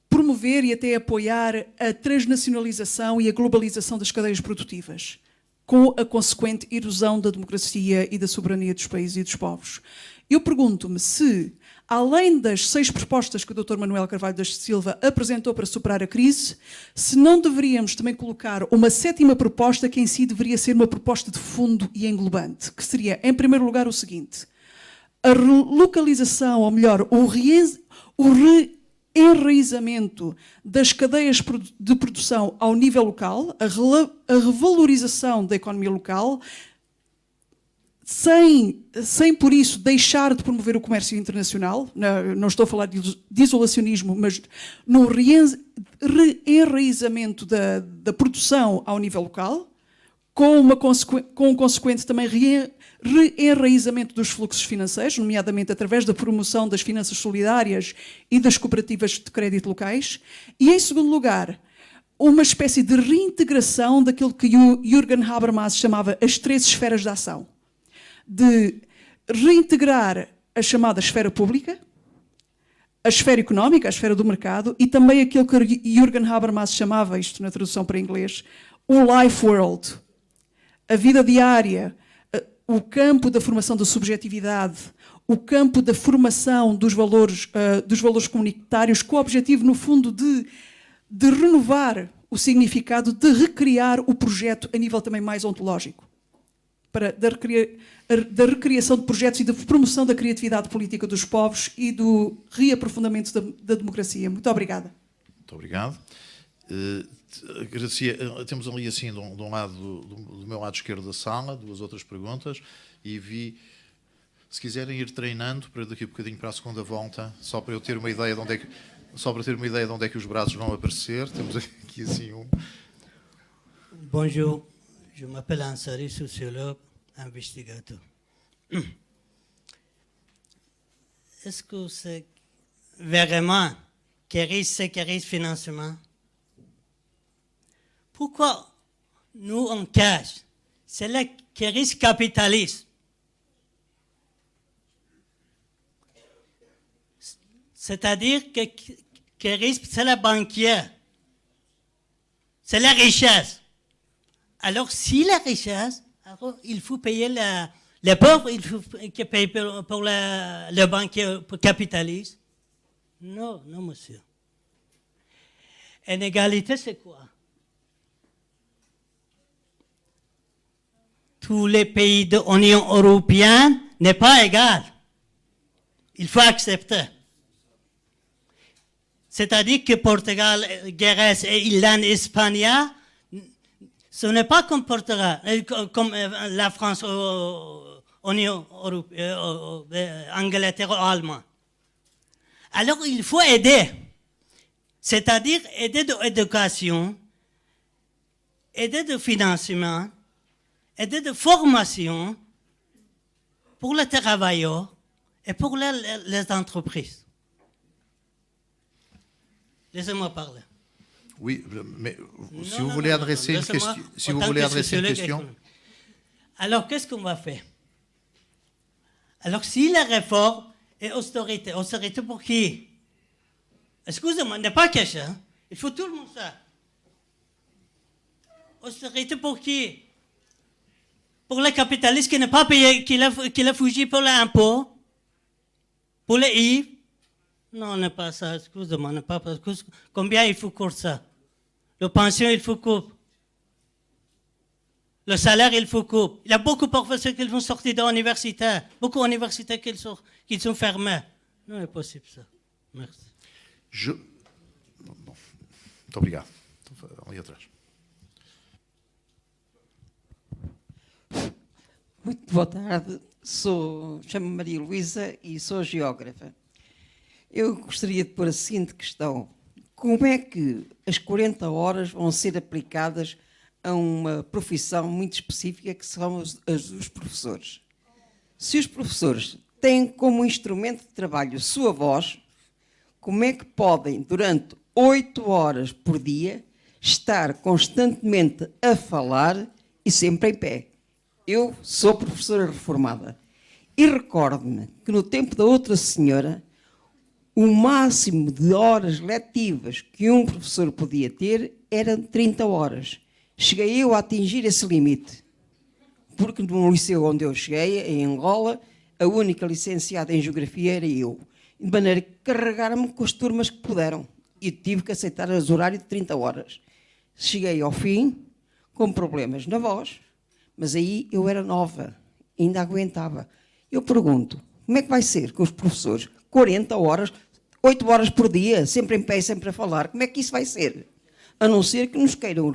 promover e até apoiar a transnacionalização e a globalização das cadeias produtivas. com a consequente erosão da democracia e da soberania dos países e dos povos. Eu pergunto-me se, além das 6 propostas que o Dr. Manuel Carvalho da Silva apresentou para superar a crise, se não deveríamos também colocar uma 7ª proposta que em si deveria ser uma proposta de fundo e englobante, que seria, em primeiro lugar, o seguinte: a relocalização, ou melhor, o enraizamento das cadeias de produção ao nível local, a revalorização da economia local, sem por isso deixar de promover o comércio internacional. Não estou a falar de isolacionismo, mas no reenraizamento da produção ao nível local, com um consequente também reenraizamento dos fluxos financeiros, nomeadamente através da promoção das finanças solidárias e das cooperativas de crédito locais. E, em segundo lugar, uma espécie de reintegração daquilo que Jürgen Habermas chamava as 3 esferas de ação. De reintegrar a chamada esfera pública, a esfera económica, a esfera do mercado, e também aquilo que Jürgen Habermas chamava, isto na tradução para inglês, o life world, a vida diária, o campo da formação da subjetividade, o campo da formação dos valores comunitários, com o objetivo, no fundo, de renovar o significado, de recriar o projeto a nível também mais ontológico, da recriação de projetos e da promoção da criatividade política dos povos e do reaprofundamento da democracia. Muito obrigada. Muito obrigado. Agradecia, temos ali assim, de um lado, do meu lado esquerdo da sala, 2 outras perguntas, e vi, se quiserem ir treinando para daqui a bocadinho para a segunda volta, só para eu ter uma ideia de onde é que os braços vão aparecer. Temos aqui assim um. Bonjour, je m'appelle Ansari, sociologue, investigateur. Est-ce que c'est vraiment crise, sécurité, financement? Pourquoi nous on cache? C'est la crise capitaliste. C'est-à-dire que crise, c'est la banquière. C'est la richesse. Alors, si la richesse, alors, il faut payer les pauvres, il faut payer pour le banquier capitaliste. Non, non, monsieur. Inégalité, c'est quoi? Tous les pays de l'Union européenne n'est pas égal. Il faut accepter. C'est-à-dire que Portugal, Grèce et Irlande, Espagne, ce n'est pas comme Portugal, comme la France, Union européenne, Angleterre ou Allemagne. Alors il faut aider. C'est-à-dire aider de l'éducation, aider de financement, aider de formation pour les travailleurs et pour les entreprises. Laissez-moi parler. Oui, mais si vous voulez adresser une question, si vous voulez adresser une question. Alors, qu'est-ce qu'on va faire? Alors, si la réforme est austérité, austérité pour qui? Excusez-moi, n'est pas question. Hein? Il faut tout le monde ça. Austérité pour qui? Pour les capitalistes qui n'ont pas payé, qui l'ont fugé pour l'impôt, pour les IVA. Non, n'est pas ça, excusez-moi, n'est pas parce que combien il faut couvrir ça? Le pension, il faut couvrir. Le salaire, il faut couvrir. Il y a beaucoup de professeurs qui vont sortir de l'université, beaucoup d'universités qui sont fermées. Non, c'est possible ça. Merci. Bom, muito obrigado. Ali atrás. Muito boa tarde. Chamo-me Maria Luísa e sou geógrafa. Eu gostaria de pôr a seguinte questão. Como é que as 40 horas vão ser aplicadas a uma profissão muito específica que são as dos professores? Se os professores têm como instrumento de trabalho a sua voz, como é que podem, durante 8 horas por dia, estar constantemente a falar e sempre em pé? Eu sou professora reformada e recordo-me que no tempo da outra senhora o máximo de horas letivas que um professor podia ter eram 30 horas. Cheguei eu a atingir esse limite. porque no liceu onde eu cheguei, em Angola, a única licenciada em Geografia era eu. De maneira que carregaram-me com as turmas que puderam. E tive que aceitar os horários de 30 horas. Cheguei ao fim, com problemas na voz, mas aí eu era nova, ainda aguentava. Eu pergunto, como é que vai ser com os professores? 40 horas, 8 horas por dia, sempre em pé, sempre a falar. Como é que isso vai ser? A não ser que nos queiram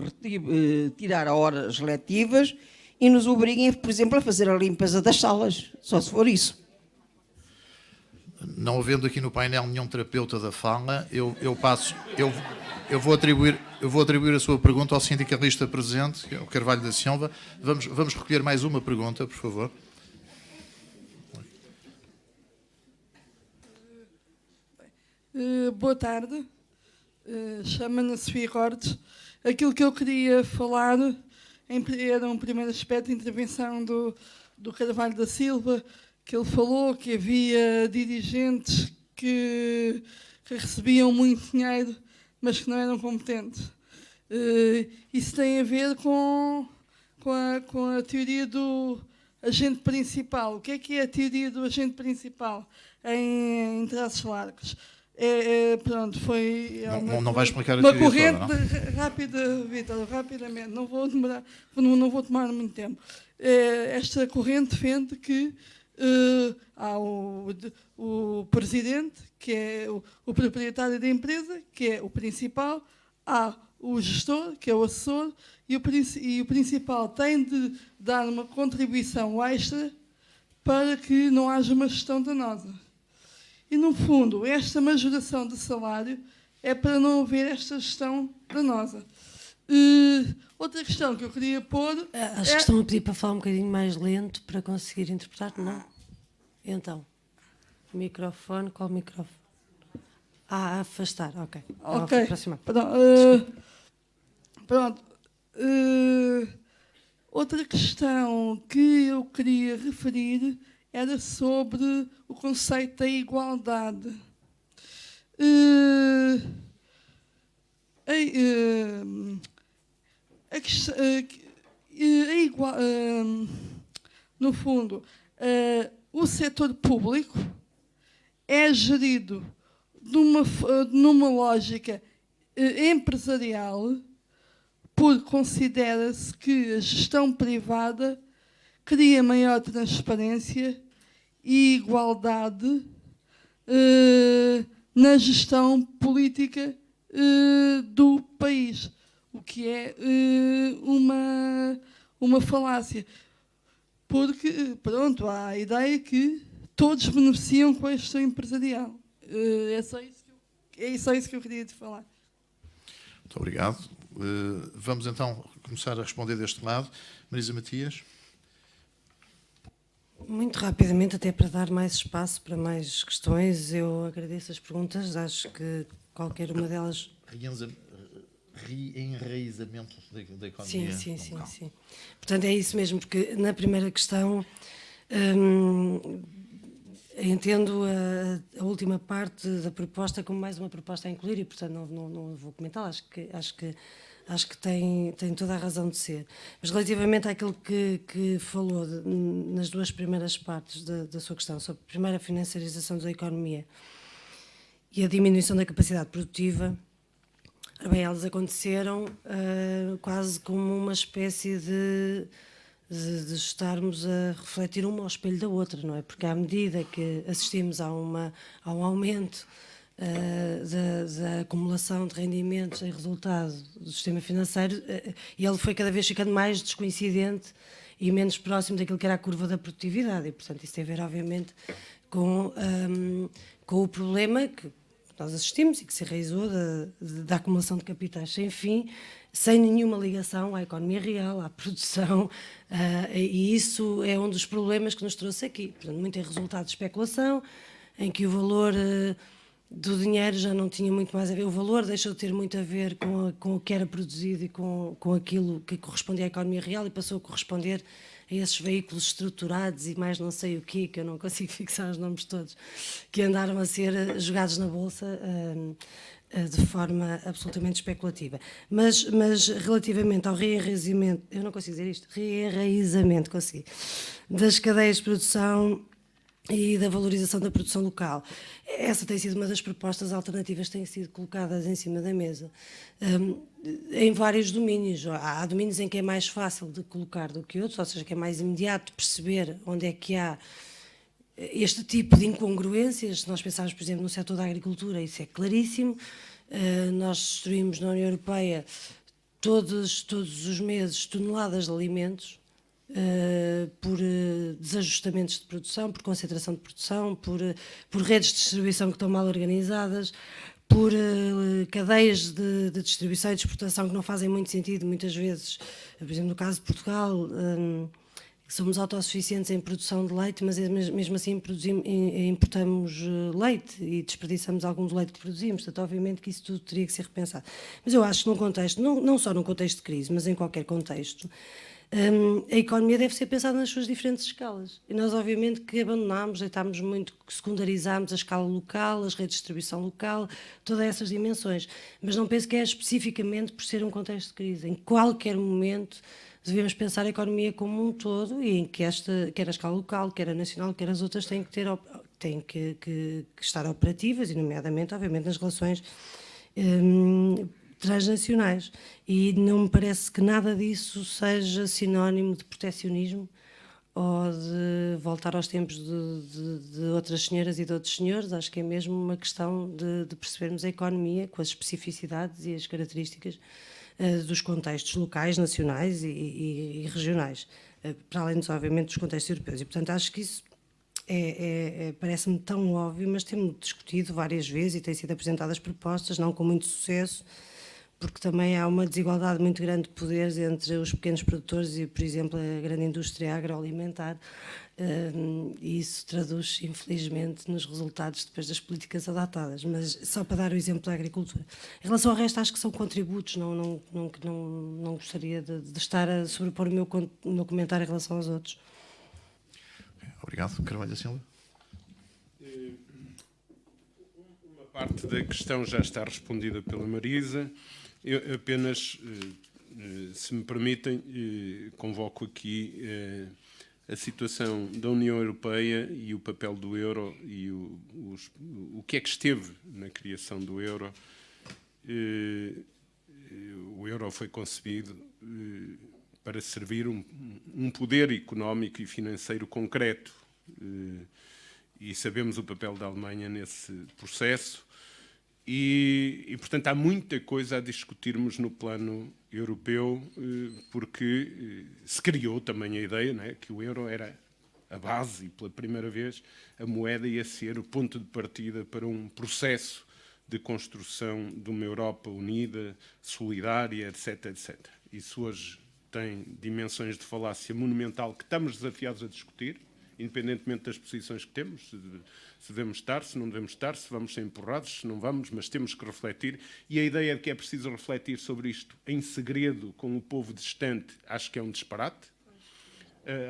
tirar horas letivas e nos obriguem, por exemplo, a fazer a limpeza das salas, só se for isso. Não havendo aqui no painel nenhum terapeuta da fala, eu vou atribuir a sua pergunta ao sindicalista presente, que é o Carvalho da Silva. Vamos recolher mais uma pergunta, por favor. Boa tarde, chama-me Sofia Cortes. Aquilo que eu queria falar era um primeiro aspecto de intervenção do Carvalho da Silva, que ele falou que havia dirigentes que recebiam muito dinheiro, mas que não eram competentes. Isso tem a ver com a teoria do agente principal. O que é a teoria do agente principal em traços largos? Pronto, foi Não vai explicar a uma teoria corrente toda, não? rápida, Vítor, rapidamente, não vou tomar muito tempo. Esta corrente defende que há o presidente, que é o proprietário da empresa, que é o principal, há o gestor, que é o assessor, e o principal tem de dar uma contribuição extra para que não haja uma gestão danosa. E, no fundo, esta majoração de salário é para não haver esta gestão danosa. Outra questão que eu queria pôr... Acho que estão a pedir para falar um bocadinho mais lento para conseguir interpretar, não? Então, microfone, qual microfone? Afastar, ok. Ok, Aproximar. pronto. Outra questão que eu queria referir era sobre o conceito da igualdade. No fundo, o setor público é gerido numa lógica empresarial, porque considera-se que a gestão privada cria maior transparência e igualdade na gestão política do país, o que é uma falácia. Porque, pronto, há a ideia que todos beneficiam com a gestão empresarial. É só isso que eu queria te falar. Muito obrigado. Vamos então começar a responder deste lado. Marisa Matias. Muito rapidamente, até para dar mais espaço para mais questões, eu agradeço as perguntas, acho que qualquer uma delas... Reenraizamento da economia. Sim. Portanto, é isso mesmo, porque na primeira questão entendo a última parte da proposta como mais uma proposta a incluir e, portanto, não vou comentá-la, acho que tem toda a razão de ser. Mas relativamente àquilo que falou nas duas primeiras partes da sua questão, sobre a primeira financiarização da economia e a diminuição da capacidade produtiva, bem, elas aconteceram quase como uma espécie de estarmos a refletir uma ao espelho da outra, não é? Porque à medida que assistimos a um aumento da acumulação de rendimentos em resultado do sistema financeiro, e ele foi cada vez ficando mais descoincidente e menos próximo daquilo que era a curva da produtividade. E, portanto, isso tem a ver, obviamente, com o problema que nós assistimos e que se enraizou da acumulação de capitais sem fim, sem nenhuma ligação à economia real, à produção, e isso é um dos problemas que nos trouxe aqui. Portanto, muito é resultado de especulação, em que o valor do dinheiro já não tinha muito mais a ver, o valor deixou de ter muito a ver com o que era produzido e com aquilo que correspondia à economia real e passou a corresponder esses veículos estruturados e mais não sei o quê, que eu não consigo fixar os nomes todos, que andaram a ser jogados na Bolsa de forma absolutamente especulativa. Mas relativamente ao rearraizamento, eu não consigo dizer isto, rearraizamento, consegui, das cadeias de produção e da valorização da produção local. Essa tem sido uma das propostas alternativas que têm sido colocadas em cima da mesa, em vários domínios. Há domínios em que é mais fácil de colocar do que outros, ou seja, que é mais imediato perceber onde é que há este tipo de incongruências. Se nós pensarmos, por exemplo, no setor da agricultura, isso é claríssimo. Nós destruímos na União Europeia todos os meses toneladas de alimentos, por desajustamentos de produção, por concentração de produção, por redes de distribuição que estão mal organizadas, por cadeias de distribuição e de exportação que não fazem muito sentido, muitas vezes. Por exemplo, no caso de Portugal, somos autossuficientes em produção de leite, mas mesmo assim importamos leite e desperdiçamos algum do leite que produzimos. Portanto, obviamente que isso tudo teria que ser repensado. Mas eu acho que num contexto, não só num contexto de crise, mas em qualquer contexto, a economia deve ser pensada nas suas diferentes escalas. E nós, obviamente, que abandonámos, deitámos muito, secundarizámos a escala local, as redes de distribuição local, todas essas dimensões. Mas não penso que é especificamente por ser um contexto de crise. Em qualquer momento devemos pensar a economia como um todo e em que quer a escala local, quer a nacional, quer as outras, têm que estar operativas, e nomeadamente, obviamente, nas relações transnacionais. E não me parece que nada disso seja sinónimo de proteccionismo ou de voltar aos tempos de outras senhoras e de outros senhores. Acho que é mesmo uma questão de percebermos a economia com as especificidades e as características dos contextos locais, nacionais e regionais, para além, obviamente, dos contextos europeus. E, portanto, acho que isso parece-me tão óbvio, mas temos discutido várias vezes e têm sido apresentadas propostas, não com muito sucesso, porque também há uma desigualdade muito grande de poderes entre os pequenos produtores e, por exemplo, a grande indústria agroalimentar, e isso traduz, infelizmente, nos resultados depois das políticas adaptadas. Mas só para dar o exemplo da agricultura. Em relação ao resto, acho que são contributos, não gostaria de estar a sobrepor o meu comentário em relação aos outros. Obrigado. Carvalho da Silva. Uma parte da questão já está respondida pela Marisa. Eu apenas, se me permitem, convoco aqui a situação da União Europeia e o papel do euro e o que é que esteve na criação do euro. O euro foi concebido para servir um poder económico e financeiro concreto, e sabemos o papel da Alemanha nesse processo. E, portanto, há muita coisa a discutirmos no plano europeu, porque se criou também a ideia, não é, que o euro era a base e, pela primeira vez, a moeda ia ser o ponto de partida para um processo de construção de uma Europa unida, solidária, etc, etc. Isso hoje tem dimensões de falácia monumental que estamos desafiados a discutir, independentemente das posições que temos, se devemos estar, se não devemos estar, se vamos ser empurrados, se não vamos, mas temos que refletir. E a ideia de que é preciso refletir sobre isto em segredo com o povo distante, acho que é um disparate.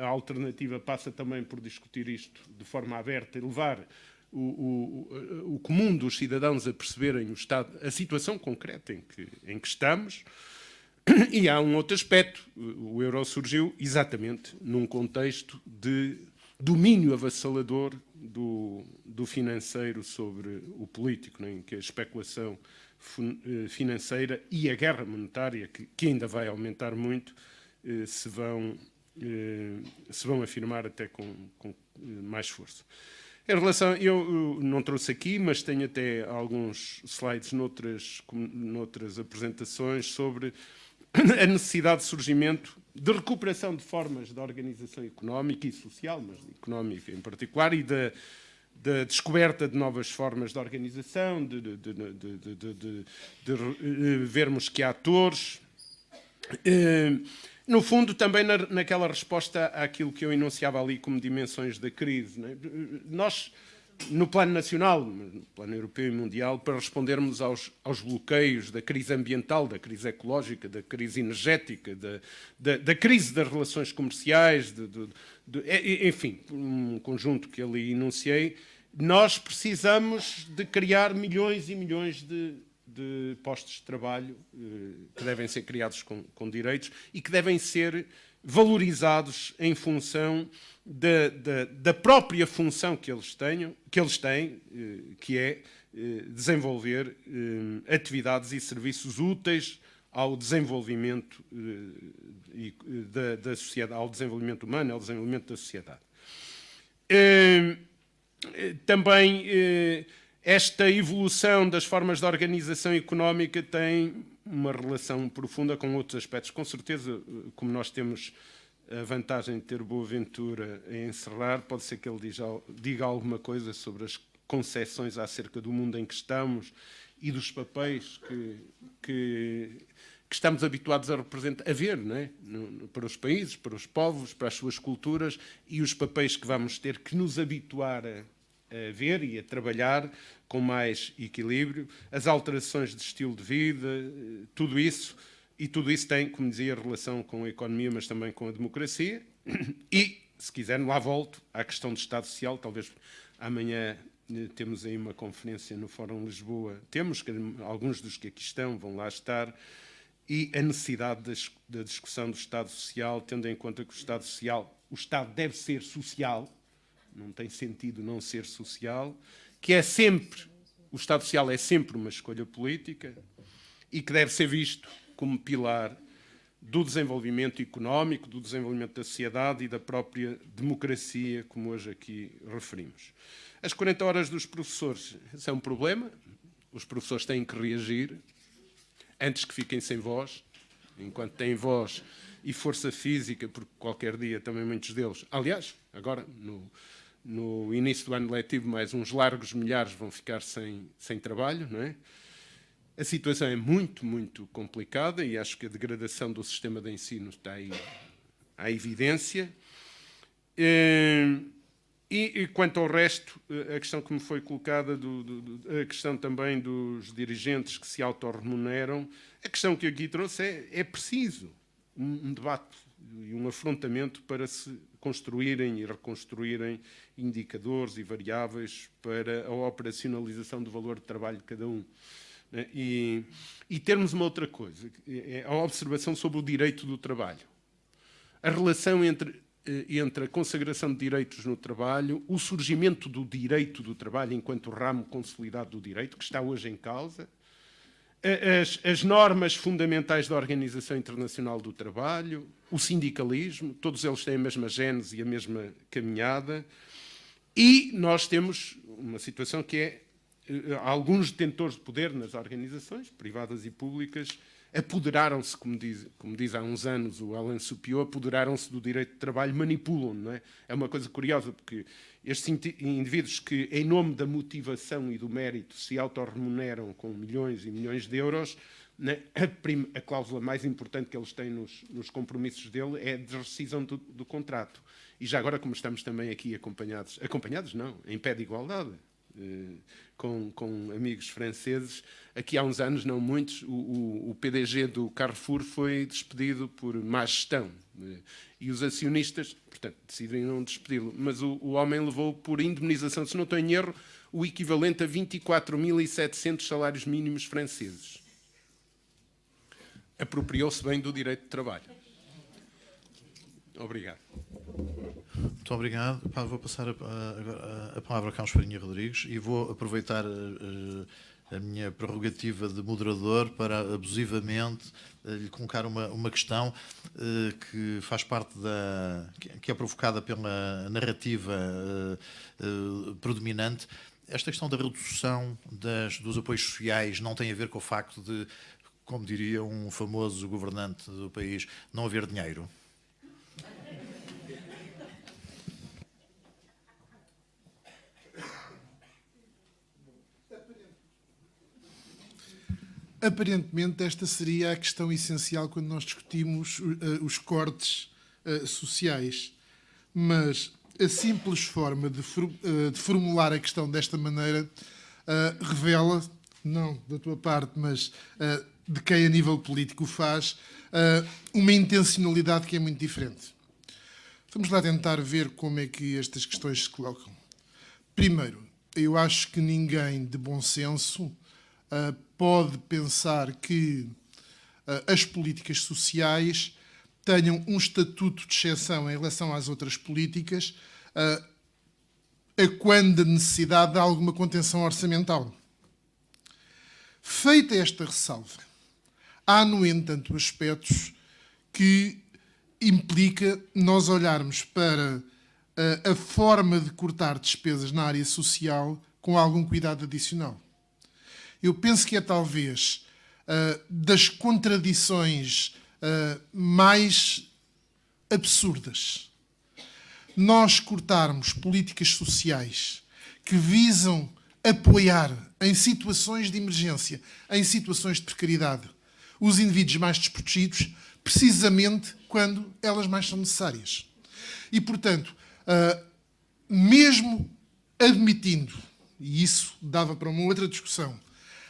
A alternativa passa também por discutir isto de forma aberta e levar o comum dos cidadãos a perceberem o estado, a situação concreta em que estamos. E há um outro aspecto. O euro surgiu exatamente num contexto de domínio avassalador do financeiro sobre o político, em que a especulação financeira e a guerra monetária, que ainda vai aumentar muito, se vão afirmar até com mais força. Em relação, eu não trouxe aqui, mas tenho até alguns slides noutras apresentações sobre a necessidade de surgimento, de recuperação de formas de organização económica e social, mas económica em particular, e da descoberta de novas formas de organização, de vermos que há atores. No fundo, também naquela resposta àquilo que eu enunciava ali como dimensões da crise. Não é? Nós no plano nacional, no plano europeu e mundial, para respondermos aos bloqueios da crise ambiental, da crise ecológica, da crise energética, da crise das relações comerciais, enfim, um conjunto que ali enunciei. Nós precisamos de criar milhões e milhões de postos de trabalho que devem ser criados com direitos e que devem ser valorizados em função da própria função que eles têm, que é desenvolver atividades e serviços úteis ao desenvolvimento da sociedade, ao desenvolvimento humano, ao desenvolvimento da sociedade. Também esta evolução das formas de organização económica tem uma relação profunda com outros aspectos. Com certeza, como nós temos a vantagem de ter Boaventura a encerrar, pode ser que ele diga alguma coisa sobre as concepções acerca do mundo em que estamos e dos papéis que estamos habituados a representar, a ver, não é? Para os países, para os povos, para as suas culturas, e os papéis que vamos ter que nos habituar a ver e a trabalhar com mais equilíbrio, as alterações de estilo de vida, tudo isso, e tudo isso tem, como dizia, relação com a economia, mas também com a democracia. E, se quiserem, lá volto à questão do Estado Social. Talvez amanhã temos aí uma conferência no Fórum Lisboa. Temos, alguns dos que aqui estão vão lá estar, e a necessidade da discussão do Estado Social, tendo em conta que o Estado deve ser social, não tem sentido não ser social, que é sempre, o Estado Social é sempre uma escolha política e que deve ser visto como pilar do desenvolvimento económico, do desenvolvimento da sociedade e da própria democracia, como hoje aqui referimos. As 40 horas dos professores, esse é um problema, os professores têm que reagir antes que fiquem sem voz, enquanto têm voz e força física, porque qualquer dia também muitos deles, aliás, agora no início do ano letivo, mais uns largos milhares vão ficar sem trabalho, não é? A situação é muito, muito complicada e acho que a degradação do sistema de ensino está aí à evidência. E quanto ao resto, a questão que me foi colocada, a questão também dos dirigentes que se autorremuneram, a questão que aqui trouxe é preciso um debate e um afrontamento para se construírem e reconstruírem indicadores e variáveis para a operacionalização do valor de trabalho de cada um. E termos uma outra coisa, é a observação sobre o direito do trabalho. A relação entre a consagração de direitos no trabalho, o surgimento do direito do trabalho enquanto ramo consolidado do direito, que está hoje em causa, as normas fundamentais da Organização Internacional do Trabalho, o sindicalismo, todos eles têm a mesma gênese e a mesma caminhada, e nós temos uma situação que é alguns detentores de poder nas organizações, privadas e públicas, apoderaram-se, como diz há uns anos o Alain Supiot, apoderaram-se do direito de trabalho, manipulam, não é? É uma coisa curiosa, porque estes indivíduos que, em nome da motivação e do mérito, se autorremuneram com milhões e milhões de euros, né? A cláusula mais importante que eles têm nos compromissos dele é a rescisão do contrato. E já agora, como estamos também aqui acompanhados não, em pé de igualdade, com amigos franceses, aqui há uns anos, não muitos, o PDG do Carrefour foi despedido por má gestão. E os acionistas, portanto, decidiram despedi-lo. Mas o homem levou por indemnização, se não estou em erro, o equivalente a 24.700 salários mínimos franceses. Apropriou-se bem do direito de trabalho. Obrigado. Muito obrigado. Vou passar a palavra a Carlos Farinha Rodrigues e vou aproveitar a minha prerrogativa de moderador para abusivamente lhe colocar uma questão que faz parte que é provocada pela narrativa predominante. Esta questão da redução dos apoios sociais não tem a ver com o facto de, como diria um famoso governante do país, não haver dinheiro? Aparentemente, esta seria a questão essencial quando nós discutimos os cortes sociais. Mas a simples forma de formular a questão desta maneira revela, não da tua parte, mas de quem a nível político o faz, uma intencionalidade que é muito diferente. Vamos lá tentar ver como é que estas questões se colocam. Primeiro, eu acho que ninguém de bom senso pode pensar que as políticas sociais tenham um estatuto de exceção em relação às outras políticas, a quando a necessidade de alguma contenção orçamental. Feita esta ressalva, há, no entanto, aspectos que implica nós olharmos para a forma de cortar despesas na área social com algum cuidado adicional. Eu penso que é talvez das contradições mais absurdas nós cortarmos políticas sociais que visam apoiar em situações de emergência, em situações de precariedade, os indivíduos mais desprotegidos, precisamente quando elas mais são necessárias. E, portanto, mesmo admitindo, e isso dava para uma outra discussão,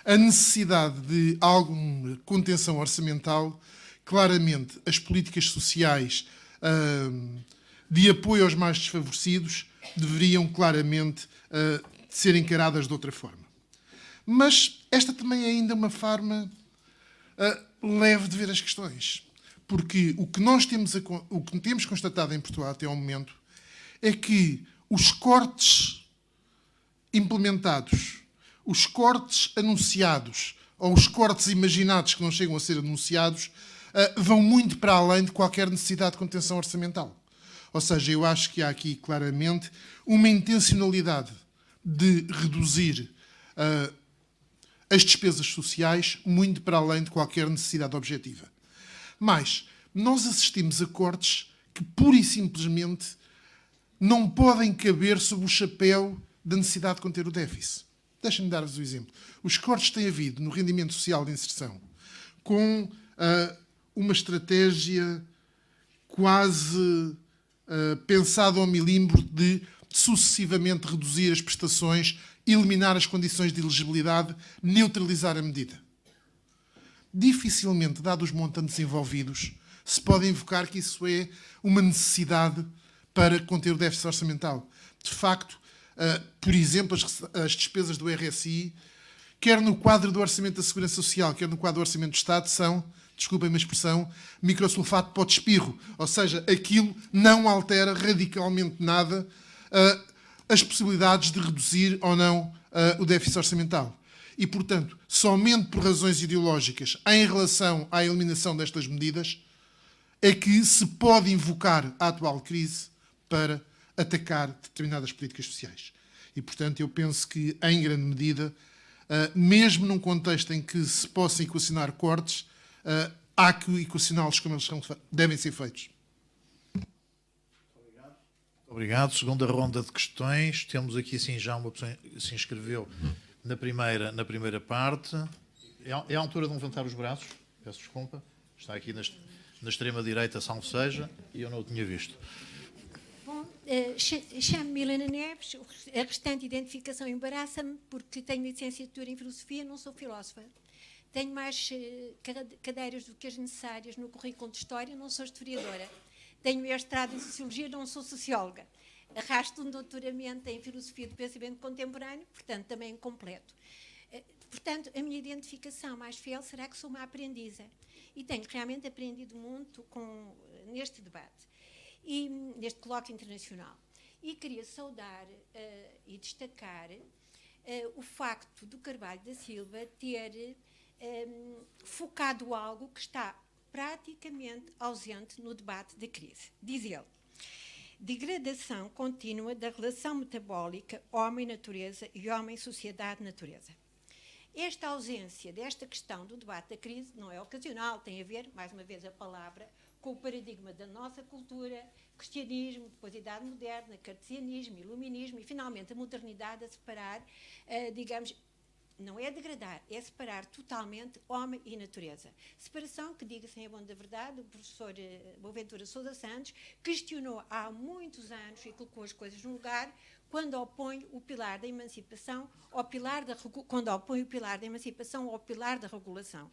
a necessidade de alguma contenção orçamental, claramente as políticas sociais de apoio aos mais desfavorecidos deveriam claramente ser encaradas de outra forma. Mas esta também é ainda uma forma leve de ver as questões. Porque o que temos constatado em Portugal até ao momento é que os cortes implementados, os cortes anunciados ou os cortes imaginados que não chegam a ser anunciados vão muito para além de qualquer necessidade de contenção orçamental. Ou seja, eu acho que há aqui claramente uma intencionalidade de reduzir as despesas sociais muito para além de qualquer necessidade objetiva. Mas nós assistimos a cortes que pura e simplesmente não podem caber sob o chapéu da necessidade de conter o déficit. Deixem-me dar-vos o exemplo. Os cortes que têm havido no rendimento social de inserção, com uma estratégia quase pensada ao milímetro de sucessivamente reduzir as prestações, eliminar as condições de elegibilidade, neutralizar a medida. Dificilmente, dados os montantes envolvidos, se pode invocar que isso é uma necessidade para conter o déficit orçamental. De facto, por exemplo, as despesas do RSI, quer no quadro do Orçamento da Segurança Social, quer no quadro do Orçamento do Estado, são, desculpem-me a expressão, microsulfato de pó de espirro. Ou seja, aquilo não altera radicalmente nada as possibilidades de reduzir ou não o déficit orçamental. E, portanto, somente por razões ideológicas em relação à eliminação destas medidas é que se pode invocar a atual crise para atacar determinadas políticas sociais. E, portanto, eu penso que, em grande medida, mesmo num contexto em que se possam equacionar cortes, há que equacioná-los como eles devem ser feitos. Obrigado. Segunda ronda de questões. Temos aqui assim já uma pessoa que se inscreveu na primeira parte. É a altura de levantar os braços. Peço desculpa. Está aqui na extrema-direita, salvo seja, e eu não o tinha visto. Bom, chamo-me Milena Neves. A restante identificação embaraça-me porque tenho licenciatura em Filosofia, não sou filósofa. Tenho mais cadeiras do que as necessárias no currículo de História, não sou historiadora. Tenho mestrado em Sociologia, não sou socióloga. Arrasto um doutoramento em Filosofia do Pensamento Contemporâneo, portanto, também completo. Portanto, a minha identificação mais fiel será que sou uma aprendiza. E tenho realmente aprendido muito neste debate, e neste colóquio internacional. E queria saudar e destacar o facto do Carvalho da Silva ter focado algo que está praticamente ausente no debate da crise. Diz ele: degradação contínua da relação metabólica homem-natureza e homem-sociedade-natureza. Esta ausência desta questão do debate da crise não é ocasional, tem a ver, mais uma vez a palavra, com o paradigma da nossa cultura, cristianismo, depois Idade Moderna, cartesianismo, iluminismo e, finalmente, a modernidade a separar, digamos, não é degradar, é separar totalmente homem e natureza. Separação que, diga-se em bom da verdade, o professor Boaventura Sousa Santos questionou há muitos anos e colocou as coisas no lugar quando opõe o pilar da emancipação ao pilar da regulação.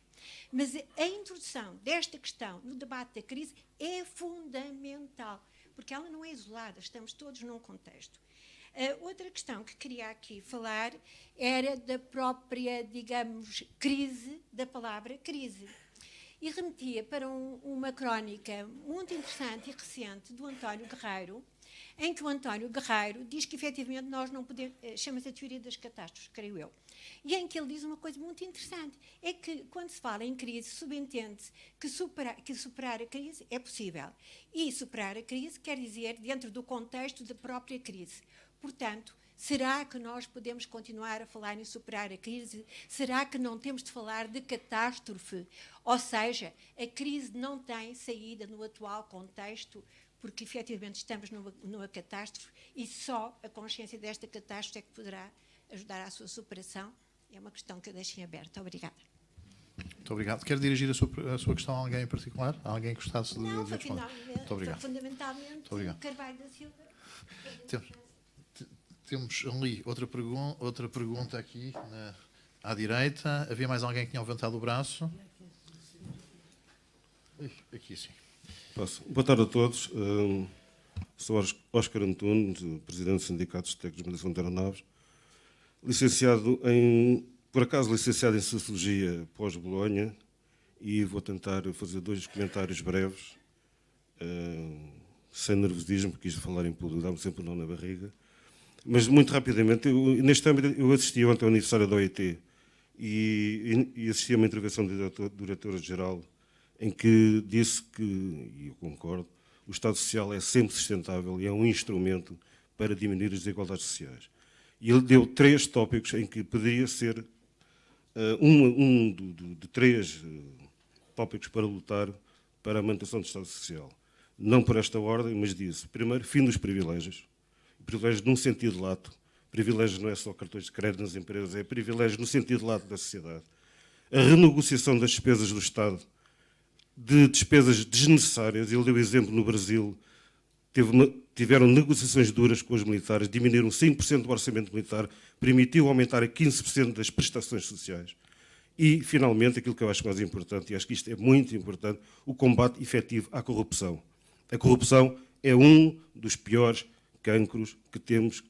Mas a introdução desta questão no debate da crise é fundamental, porque ela não é isolada, estamos todos num contexto. Outra questão que queria aqui falar era da própria, digamos, crise, da palavra crise. E remetia para uma crónica muito interessante e recente do António Guerreiro, em que o António Guerreiro diz que, efetivamente, nós não podemos... chama-se a teoria das catástrofes, creio eu. E em que ele diz uma coisa muito interessante, é que, quando se fala em crise, subentende-se que superar a crise é possível. E superar a crise quer dizer dentro do contexto da própria crise. Portanto, será que nós podemos continuar a falar em superar a crise? Será que não temos de falar de catástrofe? Ou seja, a crise não tem saída no atual contexto, porque efetivamente estamos numa catástrofe e só a consciência desta catástrofe é que poderá ajudar à sua superação. É uma questão que eu deixo em aberto. Obrigada. Muito obrigado. Quer dirigir a sua questão a alguém em particular? A alguém que gostasse de Não, responder? Muito obrigado. Fundamentalmente, Muito obrigado. Carvalho da Silva. Temos ali outra pergunta aqui à direita. Havia mais alguém que tinha levantado o braço? Aqui sim. Posso. Boa tarde a todos. Sou Óscar Antunes, presidente do Sindicato dos Técnicos de Manutenção de Aeronaves, por acaso licenciado em Sociologia pós-Bolonha, e vou tentar fazer 2 comentários breves, sem nervosismo, porque isto de falar em público dá-me sempre um nó na barriga. Mas, muito rapidamente, neste âmbito, eu assisti ontem ao aniversário da OIT e assisti a uma intervenção do diretor-geral em que disse que, e eu concordo, o Estado Social é sempre sustentável e é um instrumento para diminuir as desigualdades sociais. E ele deu 3 tópicos em que poderia ser de 3 tópicos para lutar para a manutenção do Estado Social. Não por esta ordem, mas disse, primeiro, fim dos privilégios. Privilégios num sentido lato. Privilégios não é só cartões de crédito nas empresas, é privilégios no sentido lato da sociedade. A renegociação das despesas do Estado, de despesas desnecessárias. Ele deu exemplo no Brasil, tiveram negociações duras com os militares, diminuíram 5% do orçamento militar, permitiu aumentar a 15% das prestações sociais. E, finalmente, aquilo que eu acho mais importante, e acho que isto é muito importante, o combate efetivo à corrupção. A corrupção é um dos piores cancros que temos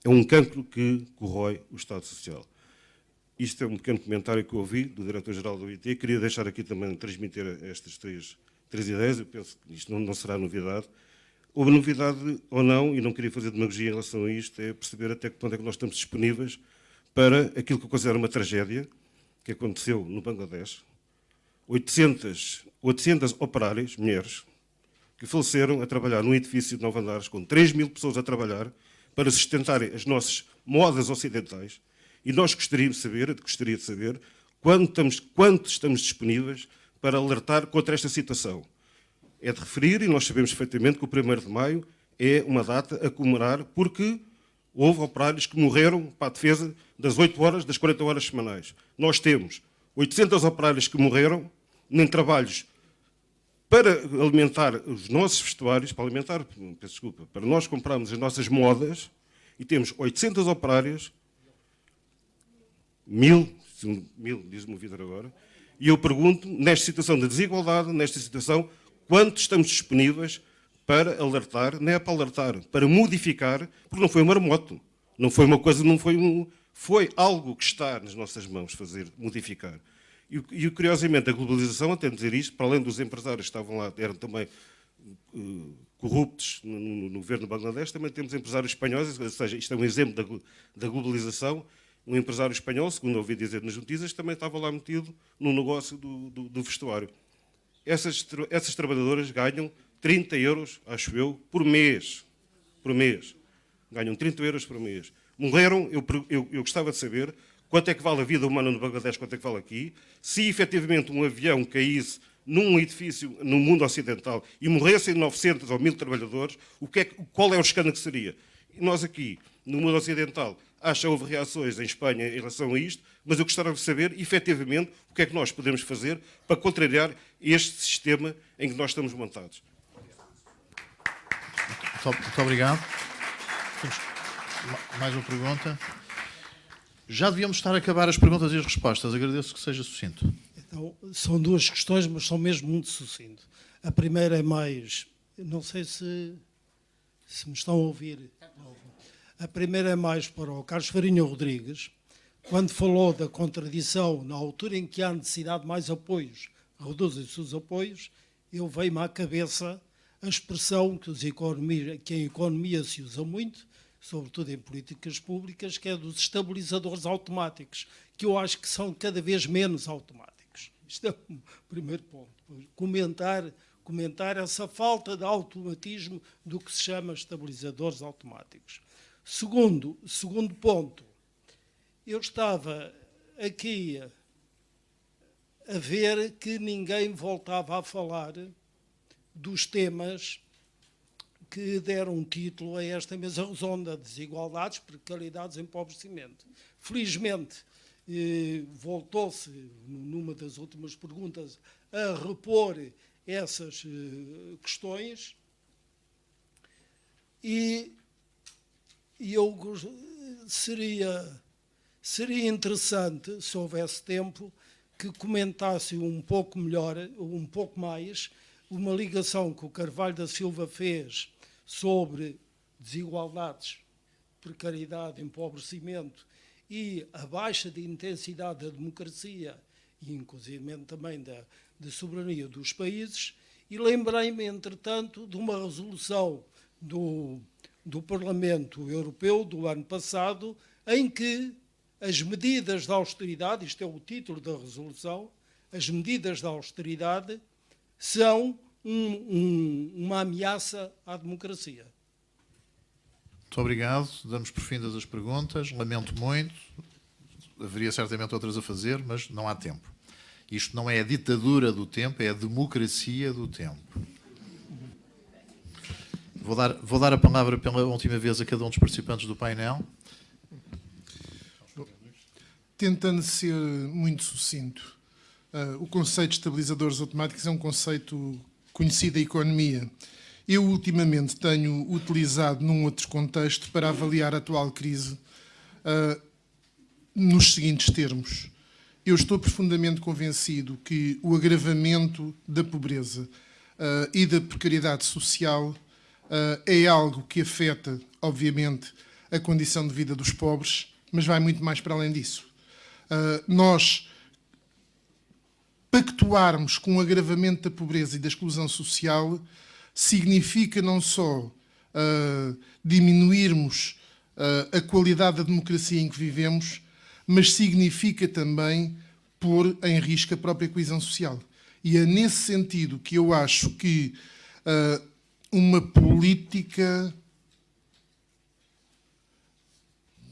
é um cancro que corrói o Estado Social. Isto é um pequeno comentário que eu ouvi do diretor-geral do OIT. Queria deixar aqui também transmitir estas três ideias. Eu penso que isto não será novidade. Houve novidade ou não, e não queria fazer demagogia em relação a isto, é perceber até que ponto é que nós estamos disponíveis para aquilo que eu considero uma tragédia que aconteceu no Bangladesh. 800 operárias, mulheres, que faleceram a trabalhar num edifício de 9 andares com 3.000 pessoas a trabalhar para sustentarem as nossas modas ocidentais. E nós gostaria de saber quanto estamos disponíveis para alertar contra esta situação. É de referir, e nós sabemos perfeitamente que o 1º de maio é uma data a comemorar porque houve operários que morreram para a defesa das 8 horas, das 40 horas semanais. Nós temos 800 operários que morreram em trabalhos para alimentar os nossos vestuários, para nós comprarmos as nossas modas, e temos 800 operários, 1000, diz-me o Vítor agora, e eu pergunto, nesta situação de desigualdade, nesta situação, quanto estamos disponíveis para alertar, não é para alertar, para modificar, porque não foi um marmoto, não foi uma coisa, foi algo que está nas nossas mãos fazer, modificar. E curiosamente, a globalização, até dizer isto, para além dos empresários que estavam lá, eram também corruptos no governo do Bangladesh, também temos empresários espanhóis, ou seja, isto é um exemplo da globalização. Um empresário espanhol, segundo ouvi dizer nas notícias, também estava lá metido no negócio do vestuário. Essas trabalhadoras ganham 30 euros, acho eu, por mês. Por mês. Ganham 30 euros por mês. Morreram, eu gostava de saber quanto é que vale a vida humana no Bangladesh, quanto é que vale aqui. Se efetivamente um avião caísse num edifício no mundo ocidental e morressem 900 ou 1000 trabalhadores, qual é o escândalo que seria? Nós aqui, no mundo ocidental, acho que houve reações em Espanha em relação a isto, mas eu gostaria de saber, efetivamente, o que é que nós podemos fazer para contrariar este sistema em que nós estamos montados. Muito obrigado. Temos mais uma pergunta. Já devíamos estar a acabar as perguntas e as respostas. Agradeço que seja sucinto. Então, são duas questões, mas são mesmo muito sucinto. A primeira é mais... Não sei se me estão a ouvir. A primeira é mais para o Carlos Farinha Rodrigues, quando falou da contradição, na altura em que há necessidade de mais apoios, reduzem-se os apoios, eu veio-me à cabeça a expressão que em economia se usa muito, sobretudo em políticas públicas, que é dos estabilizadores automáticos, que eu acho que são cada vez menos automáticos. Isto é o primeiro ponto. Comentar essa falta de automatismo do que se chama estabilizadores automáticos. Segundo ponto, eu estava aqui a ver que ninguém voltava a falar dos temas que deram um título a esta mesa redonda: desigualdades, precariedades, empobrecimento. Felizmente, voltou-se, numa das últimas perguntas, a repor essas questões e seria interessante, se houvesse tempo, que comentasse um pouco melhor, um pouco mais, uma ligação que o Carvalho da Silva fez sobre desigualdades, precariedade, empobrecimento e a baixa de intensidade da democracia e, inclusive, também da soberania dos países. E lembrei-me, entretanto, de uma resolução do Parlamento Europeu do ano passado, em que as medidas de austeridade, isto é o título da resolução, as medidas de austeridade são uma ameaça à democracia. Muito obrigado. Damos por findas as perguntas. Lamento muito. Haveria certamente outras a fazer, mas não há tempo. Isto não é a ditadura do tempo, é a democracia do tempo. Vou dar a palavra pela última vez a cada um dos participantes do painel. Tentando ser muito sucinto, o conceito de estabilizadores automáticos é um conceito conhecido da economia. Eu, ultimamente, tenho utilizado num outro contexto para avaliar a atual crise nos seguintes termos. Eu estou profundamente convencido que o agravamento da pobreza e da precariedade social é algo que afeta, obviamente, a condição de vida dos pobres, mas vai muito mais para além disso. Nós pactuarmos com o agravamento da pobreza e da exclusão social significa não só diminuirmos a qualidade da democracia em que vivemos, mas significa também pôr em risco a própria coesão social. E é nesse sentido que eu acho que uma política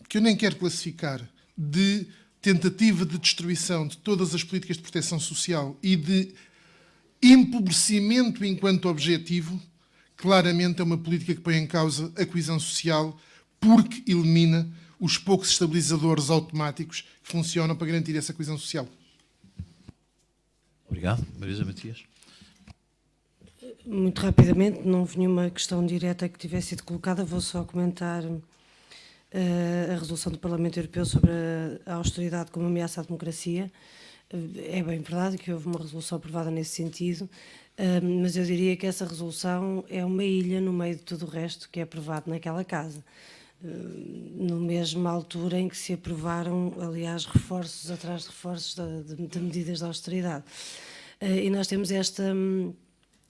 que eu nem quero classificar de tentativa de destruição de todas as políticas de proteção social e de empobrecimento enquanto objetivo, claramente é uma política que põe em causa a coesão social, porque elimina os poucos estabilizadores automáticos que funcionam para garantir essa coesão social. Obrigado. Marisa Matias. Muito rapidamente, não houve nenhuma questão direta que tivesse sido colocada, vou só comentar a resolução do Parlamento Europeu sobre a austeridade como ameaça à democracia. É bem verdade que houve uma resolução aprovada nesse sentido, mas eu diria que essa resolução é uma ilha no meio de tudo o resto que é aprovado naquela casa. Na mesma altura em que se aprovaram, aliás, reforços atrás de reforços de medidas de austeridade. E nós temos esta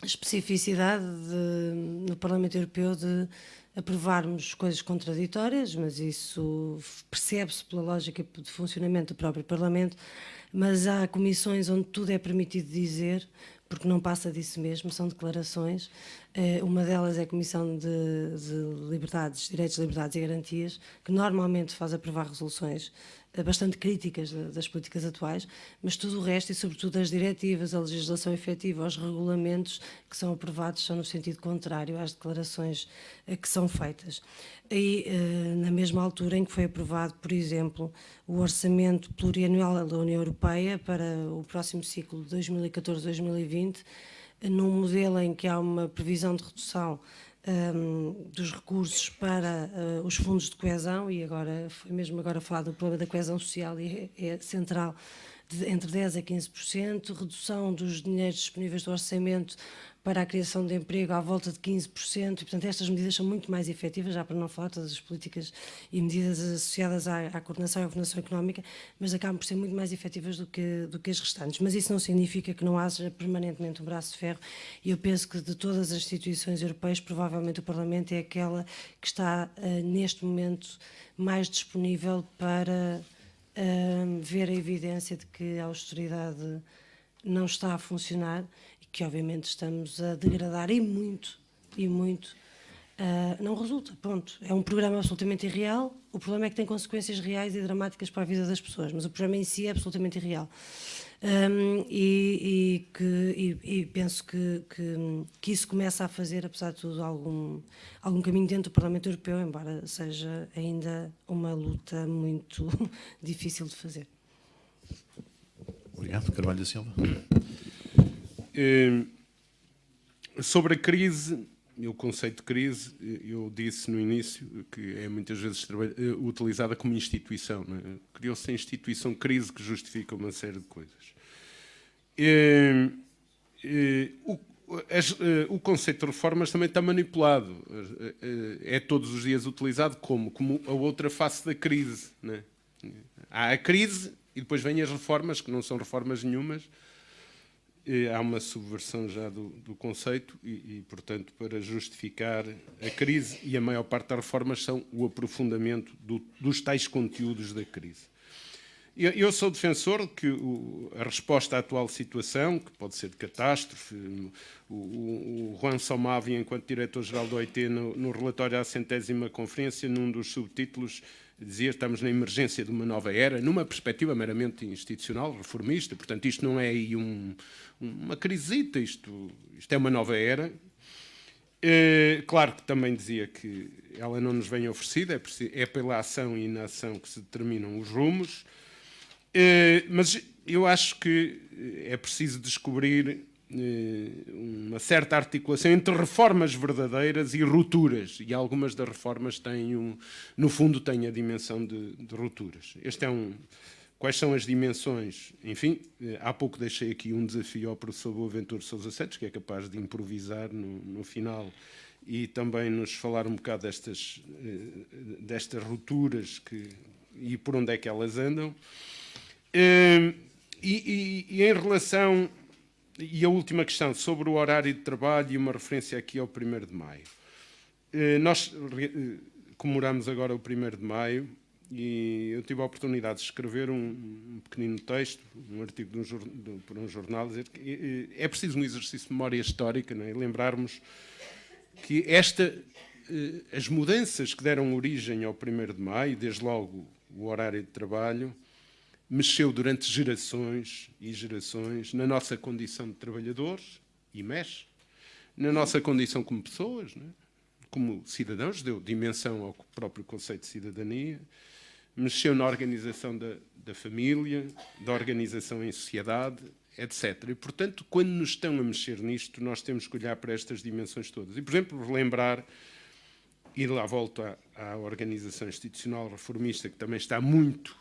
especificidade no Parlamento Europeu de aprovarmos coisas contraditórias, mas isso percebe-se pela lógica de funcionamento do próprio Parlamento, mas há comissões onde tudo é permitido dizer, porque não passa disso mesmo, são declarações, Uma delas é a Comissão de Liberdades, Direitos, Liberdades e Garantias, que normalmente faz aprovar resoluções bastante críticas das políticas atuais, mas tudo o resto, e sobretudo as diretivas, a legislação efetiva, os regulamentos que são aprovados são no sentido contrário às declarações que são feitas. E na mesma altura em que foi aprovado, por exemplo, o orçamento plurianual da União Europeia para o próximo ciclo de 2014-2020, num modelo em que há uma previsão de redução dos recursos para os fundos de coesão, e agora foi mesmo agora falado do problema da coesão social, e é central, entre 10% a 15%, redução dos dinheiros disponíveis do orçamento para a criação de emprego à volta de 15%, e portanto estas medidas são muito mais efetivas, já para não falar todas as políticas e medidas associadas à coordenação e à governação económica, mas acabam por ser muito mais efetivas do que as restantes. Mas isso não significa que não haja permanentemente um braço de ferro, e eu penso que de todas as instituições europeias, provavelmente o Parlamento é aquela que está neste momento mais disponível para ver a evidência de que a austeridade não está a funcionar, que obviamente estamos a degradar e muito, não resulta, ponto. É um programa absolutamente irreal, o problema é que tem consequências reais e dramáticas para a vida das pessoas, mas o programa em si é absolutamente irreal. E penso que isso começa a fazer, apesar de tudo, algum caminho dentro do Parlamento Europeu, embora seja ainda uma luta muito difícil de fazer. Obrigado. Carvalho da Silva. Sobre a crise, o conceito de crise, eu disse no início que é muitas vezes utilizada como instituição. Não é? Criou-se a instituição crise que justifica uma série de coisas. O conceito de reformas também está manipulado. É todos os dias utilizado como a outra face da crise. Não é? Há a crise e depois vêm as reformas, que não são reformas nenhumas. Há uma subversão já do conceito e, portanto, para justificar a crise, e a maior parte das reformas são o aprofundamento dos tais conteúdos da crise. Eu sou defensor que a resposta à atual situação, que pode ser de catástrofe, o Juan Somavi, enquanto diretor-geral do OIT, no relatório à 100ª conferência, num dos subtítulos, dizia que estamos na emergência de uma nova era, numa perspectiva meramente institucional, reformista. Portanto, isto não é aí uma crisita, isto é uma nova era. Claro que também dizia que ela não nos vem oferecida, é pela ação e inação que se determinam os rumos. Mas eu acho que é preciso descobrir uma certa articulação entre reformas verdadeiras e rupturas, e algumas das reformas têm, no fundo, têm a dimensão de rupturas. Quais são as dimensões? Enfim, há pouco deixei aqui um desafio ao professor Boaventura Sousa Santos, que é capaz de improvisar no final e também nos falar um bocado destas rupturas e por onde é que elas andam. E em relação... E a última questão, sobre o horário de trabalho, e uma referência aqui ao 1º de maio. Nós comemoramos agora o 1º de maio, e eu tive a oportunidade de escrever um pequenino texto, um artigo por um jornal, dizer que é preciso um exercício de memória histórica, não é? Lembrarmos que as mudanças que deram origem ao 1º de maio, desde logo o horário de trabalho, mexeu durante gerações e gerações na nossa condição de trabalhadores, e mexe, na nossa condição como pessoas, não é? Como cidadãos, deu dimensão ao próprio conceito de cidadania, mexeu na organização da família, da organização em sociedade, etc. E, portanto, quando nos estão a mexer nisto, nós temos que olhar para estas dimensões todas. E, por exemplo, relembrar, e lá volto à organização institucional reformista, que também está muito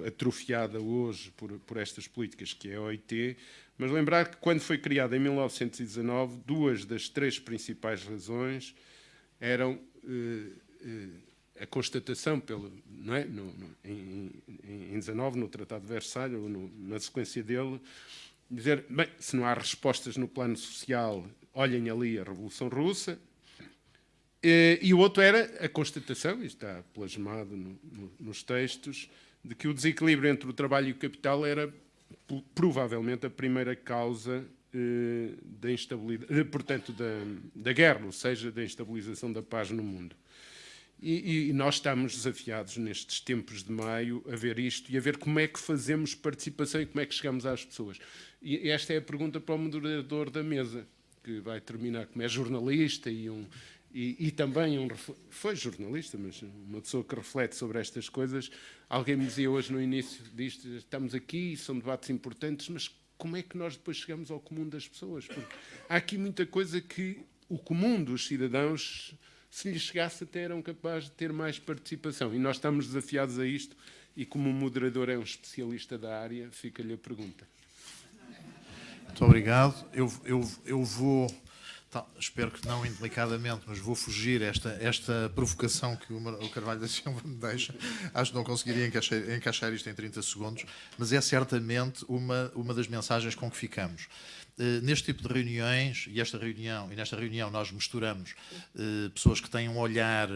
atrofiada hoje por estas políticas, que é a OIT, mas lembrar que quando foi criada em 1919, 2 das 3 principais razões eram a constatação, não é? Em 19, no Tratado de Versalhes, ou na sequência dele, dizer, bem, se não há respostas no plano social, olhem ali a Revolução Russa. E o outro era a constatação, e está plasmado nos textos, de que o desequilíbrio entre o trabalho e o capital era provavelmente a primeira causa da instabilidade, portanto, da guerra, ou seja, da instabilização da paz no mundo. E nós estamos desafiados nestes tempos de maio a ver isto e a ver como é que fazemos participação e como é que chegamos às pessoas. E esta é a pergunta para o moderador da mesa, que vai terminar, como é jornalista e também foi jornalista, mas uma pessoa que reflete sobre estas coisas. Alguém me dizia hoje no início disto, estamos aqui, são debates importantes, mas como é que nós depois chegamos ao comum das pessoas? Porque há aqui muita coisa que o comum dos cidadãos, se lhes chegasse até, eram capazes de ter mais participação. E nós estamos desafiados a isto, e como o moderador é um especialista da área, fica-lhe a pergunta. Muito obrigado. Eu vou, espero que não indelicadamente, mas vou fugir esta provocação que o Carvalho da Silva me deixa. Acho que não conseguiria encaixar isto em 30 segundos, mas é certamente uma das mensagens com que ficamos. Neste tipo de reuniões, e nesta reunião nós misturamos pessoas que têm um olhar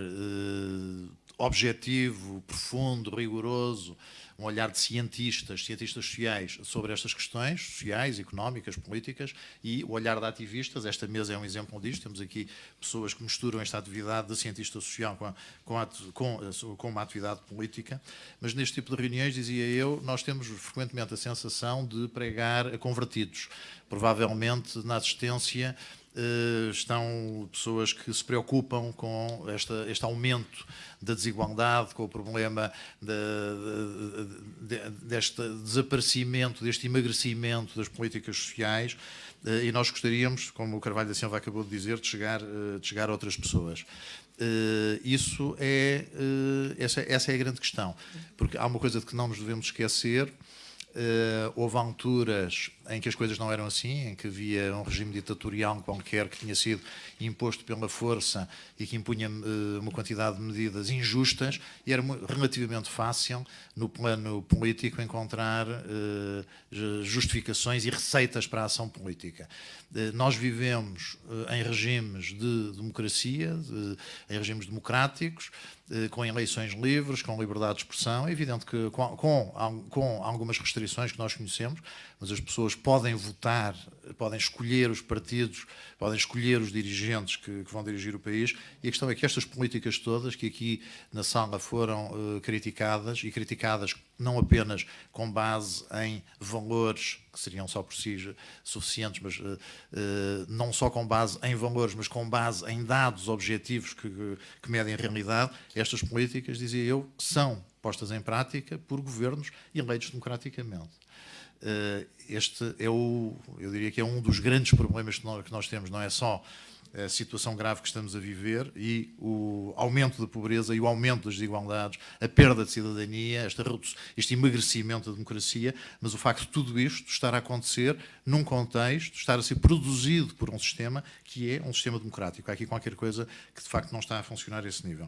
objetivo, profundo, rigoroso, um olhar de cientistas sociais sobre estas questões sociais, económicas, políticas, e o olhar de ativistas. Esta mesa é um exemplo disto. Temos aqui pessoas que misturam esta atividade de cientista social com uma atividade política, mas neste tipo de reuniões, dizia eu, nós temos frequentemente a sensação de pregar a convertidos. Provavelmente na assistência estão pessoas que se preocupam com este aumento da desigualdade, com o problema deste desaparecimento, deste emagrecimento das políticas sociais, e nós gostaríamos, como o Carvalho da Silva acabou de dizer, de chegar a outras pessoas. Essa é a grande questão, porque há uma coisa de que não nos devemos esquecer. Houve alturas em que as coisas não eram assim, em que havia um regime ditatorial qualquer que tinha sido imposto pela força e que impunha uma quantidade de medidas injustas, e era relativamente fácil, no plano político, encontrar justificações e receitas para a ação política. Nós vivemos em regimes de democracia, em regimes democráticos, com eleições livres, com liberdade de expressão. É evidente que com algumas restrições que nós conhecemos, mas as pessoas podem votar, podem escolher os partidos, podem escolher os dirigentes que vão dirigir o país, e a questão é que estas políticas todas que aqui na sala foram criticadas, e criticadas não apenas com base em valores que seriam só por si suficientes, mas não só com base em valores, mas com base em dados objetivos que medem a realidade, estas políticas, dizia eu, são postas em prática por governos eleitos democraticamente. Este é eu diria que é um dos grandes problemas que nós temos, não é só a situação grave que estamos a viver e o aumento da pobreza e o aumento das desigualdades, a perda de cidadania, este emagrecimento da democracia, mas o facto de tudo isto estar a acontecer num contexto, estar a ser produzido por um sistema que é um sistema democrático. Há aqui qualquer coisa que de facto não está a funcionar a esse nível.